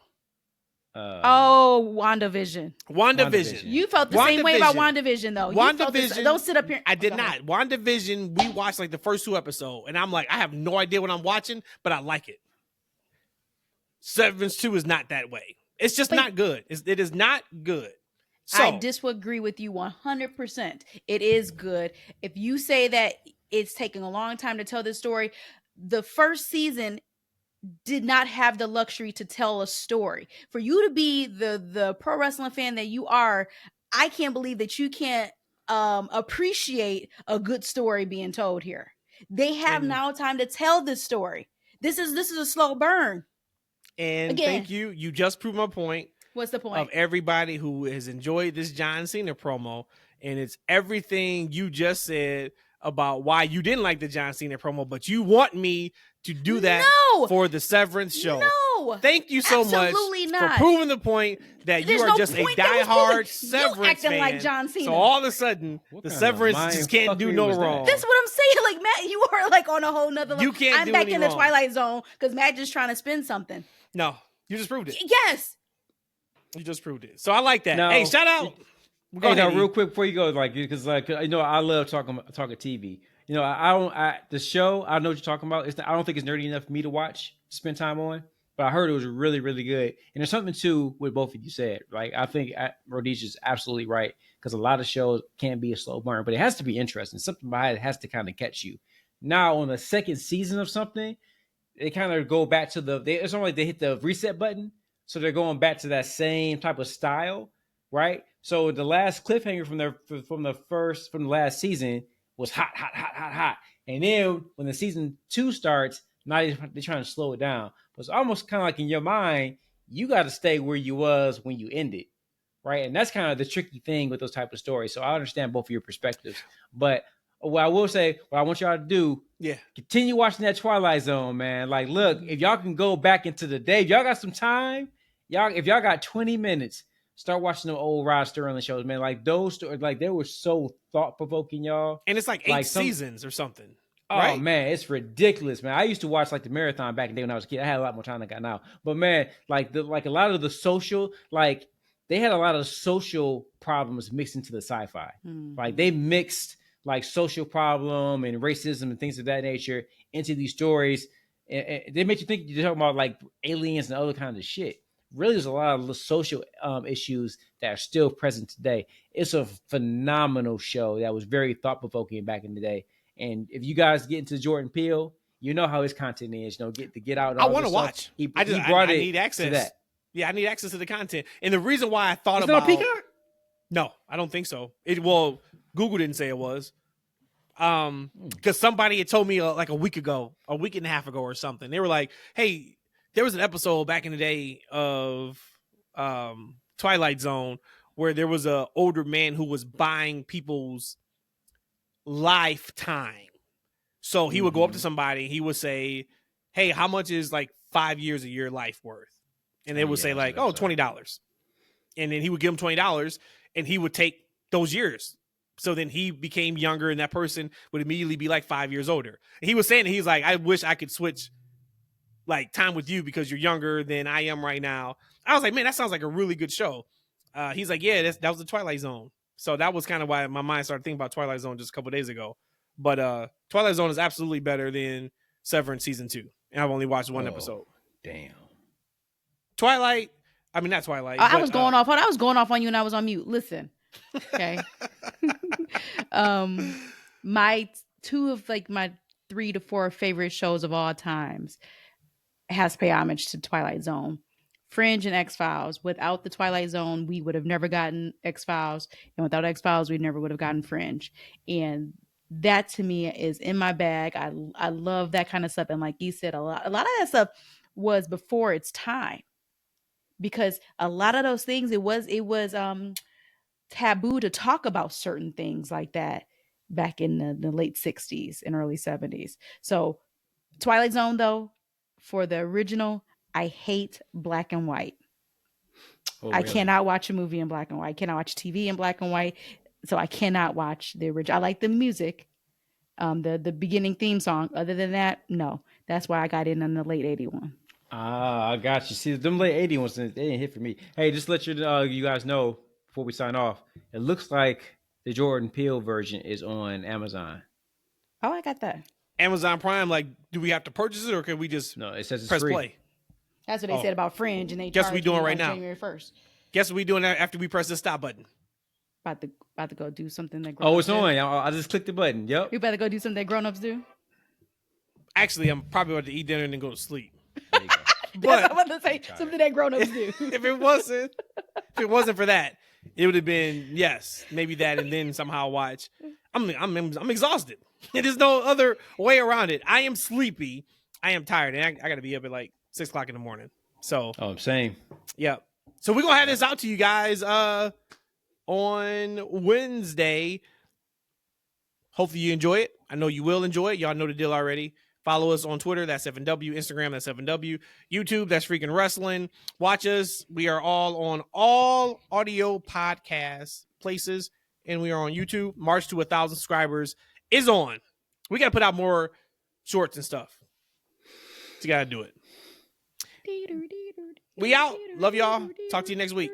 WandaVision. WandaVision. You felt the same way about WandaVision, though. WandaVision. Don't sit up here. I did not. WandaVision, we watched like the first 2 episodes, and I'm like, I have no idea what I'm watching, but I like it. Severance 2 is not that way. It's just not good. It is not good. So, I disagree with you 100%. It is good. If you say that it's taking a long time to tell this story, the first season did not have the luxury to tell a story. For you to be the pro wrestling fan that you are, I can't believe that you can't appreciate a good story being told here. They have now time to tell this story. This is a slow burn. And again, thank you. You just proved my point. What's the point? Of everybody who has enjoyed this John Cena promo, and it's everything you just said about why you didn't like the John Cena promo, but you want me to do that for the Severance show. No. Thank you so much for proving the point that you are just a diehard Severance fan. Like John Cena. So all of a sudden, the Severance just can't do no wrong. That's what I'm saying. Like, Matt, you are like on a whole nother level. You can't I'm do back any in the wrong. Twilight Zone because Matt just trying to spin something. No, you just proved it. Yes. You just proved it. So I like that. No. Hey, shout out. Hey, now, real quick before you go, like, because like I love talking TV. You know, the show. I know what you're talking about. I don't think it's nerdy enough for me to watch, spend time on. But I heard it was really, really good. And there's something too with both of you said. Like, I think Rhodesia is absolutely right because a lot of shows can be a slow burn, but it has to be interesting. Something behind it has to kind of catch you. Now, on the second season of something, they kind of go back to it's almost like they hit the reset button, so they're going back to that same type of style, right? So the last cliffhanger from the last season was hot, and then when the season 2 starts, now they're trying to slow it down. It's almost kind of like in your mind, you got to stay where you was when you ended, right? And that's kind of the tricky thing with those type of stories. So I understand both of your perspectives, but what I will say, what I want y'all to do, continue watching that Twilight Zone, man. Like, look, if y'all can go back into the day, if y'all got some time, if y'all got 20 minutes, start watching the old Rod Sterling shows, man. Like those, like they were so thought provoking, y'all. And it's like 8 seasons or something. Oh right? Man, it's ridiculous, man. I used to watch like the marathon back in the day when I was a kid. I had a lot more time than I got now. But man, like a lot of the social, like they had a lot of social problems mixed into the sci-fi. Mm-hmm. Like they mixed like social problem and racism and things of that nature into these stories. And they make you think you're talking about like aliens and other kinds of shit. Really, there's a lot of social issues that are still present today. It's a phenomenal show that was very thought-provoking back in the day. And if you guys get into Jordan Peele, you know how his content is. You know, get out. I want to watch. He brought it. I need access to that. Yeah, I need access to the content. And the reason why I thought it's about not on Peacock? No, I don't think so. Google didn't say it was. Because somebody had told me like a week and a half ago or something. They were like, "Hey, there was an episode back in the day of Twilight Zone where there was a older man who was buying people's lifetime. So he would go up to somebody, he would say, "Hey, how much is like 5 years of your life worth?" And they would say like, "Oh, $20." And then he would give them $20 and he would take those years. So then he became younger and that person would immediately be like 5 years older. And he was saying, he's like, "I wish I could switch like time with you because you're younger than I am right now." I was like, man, that sounds like a really good show. He's like, yeah, that was the Twilight Zone. So that was kind of why my mind started thinking about Twilight Zone just a couple days ago. But Twilight Zone is absolutely better than Severance season 2. And I've only watched one episode. Damn. Twilight. I mean, not Twilight. I was going off. I was going off on you and I was on mute. Listen. Okay. My 2 of like my 3 to 4 favorite shows of all times has to pay homage to Twilight Zone. Fringe and X-Files. Without the Twilight Zone, we would have never gotten X-Files. And without X-Files, we never would have gotten Fringe. And that to me is in my bag. I love that kind of stuff. And like you said, a lot of that stuff was before its time. Because a lot of those things, it was taboo to talk about certain things like that back in the late 60s and early 70s. So Twilight Zone, though, for the original, I hate black and white. Oh, really? I cannot watch a movie in black and white. I cannot watch TV in black and white. So I cannot watch the original. I like the music, the beginning theme song. Other than that, no. That's why I got in on the late 81. I got you. See, them late 80 ones, they didn't hit for me. Hey, just let you guys know before we sign off, it looks like the Jordan Peele version is on Amazon. Oh, I got that. Amazon Prime, like, do we have to purchase it or can we just it says it's press free. Play? That's what they said about Fringe, and they guess what we doing right now? January 1st. Guess what we doing after we press the stop button? About to go do something that grown-ups it's on. I just clicked the button. Yep. We better go do something that grown-ups do. Actually, I'm probably about to eat dinner and then go to sleep. There you go. But I'm about to say something that grown-ups do. If it wasn't for that, it would have been maybe that, and then somehow watch. I'm exhausted. There's no other way around it. I am sleepy. I am tired, and I got to be up at like 6 o'clock in the morning. So, same. Yeah. So we're gonna have this out to you guys on Wednesday. Hopefully you enjoy it. I know you will enjoy it. Y'all know the deal already. Follow us on Twitter, that's 7W. Instagram, that's 7W. YouTube, that's Freaking Wrestling. Watch us. We are all on all audio podcast places, and we are on YouTube. March to 1,000 subscribers is on. We got to put out more shorts and stuff. So you got to do it. We out. Love y'all. Talk to you next week.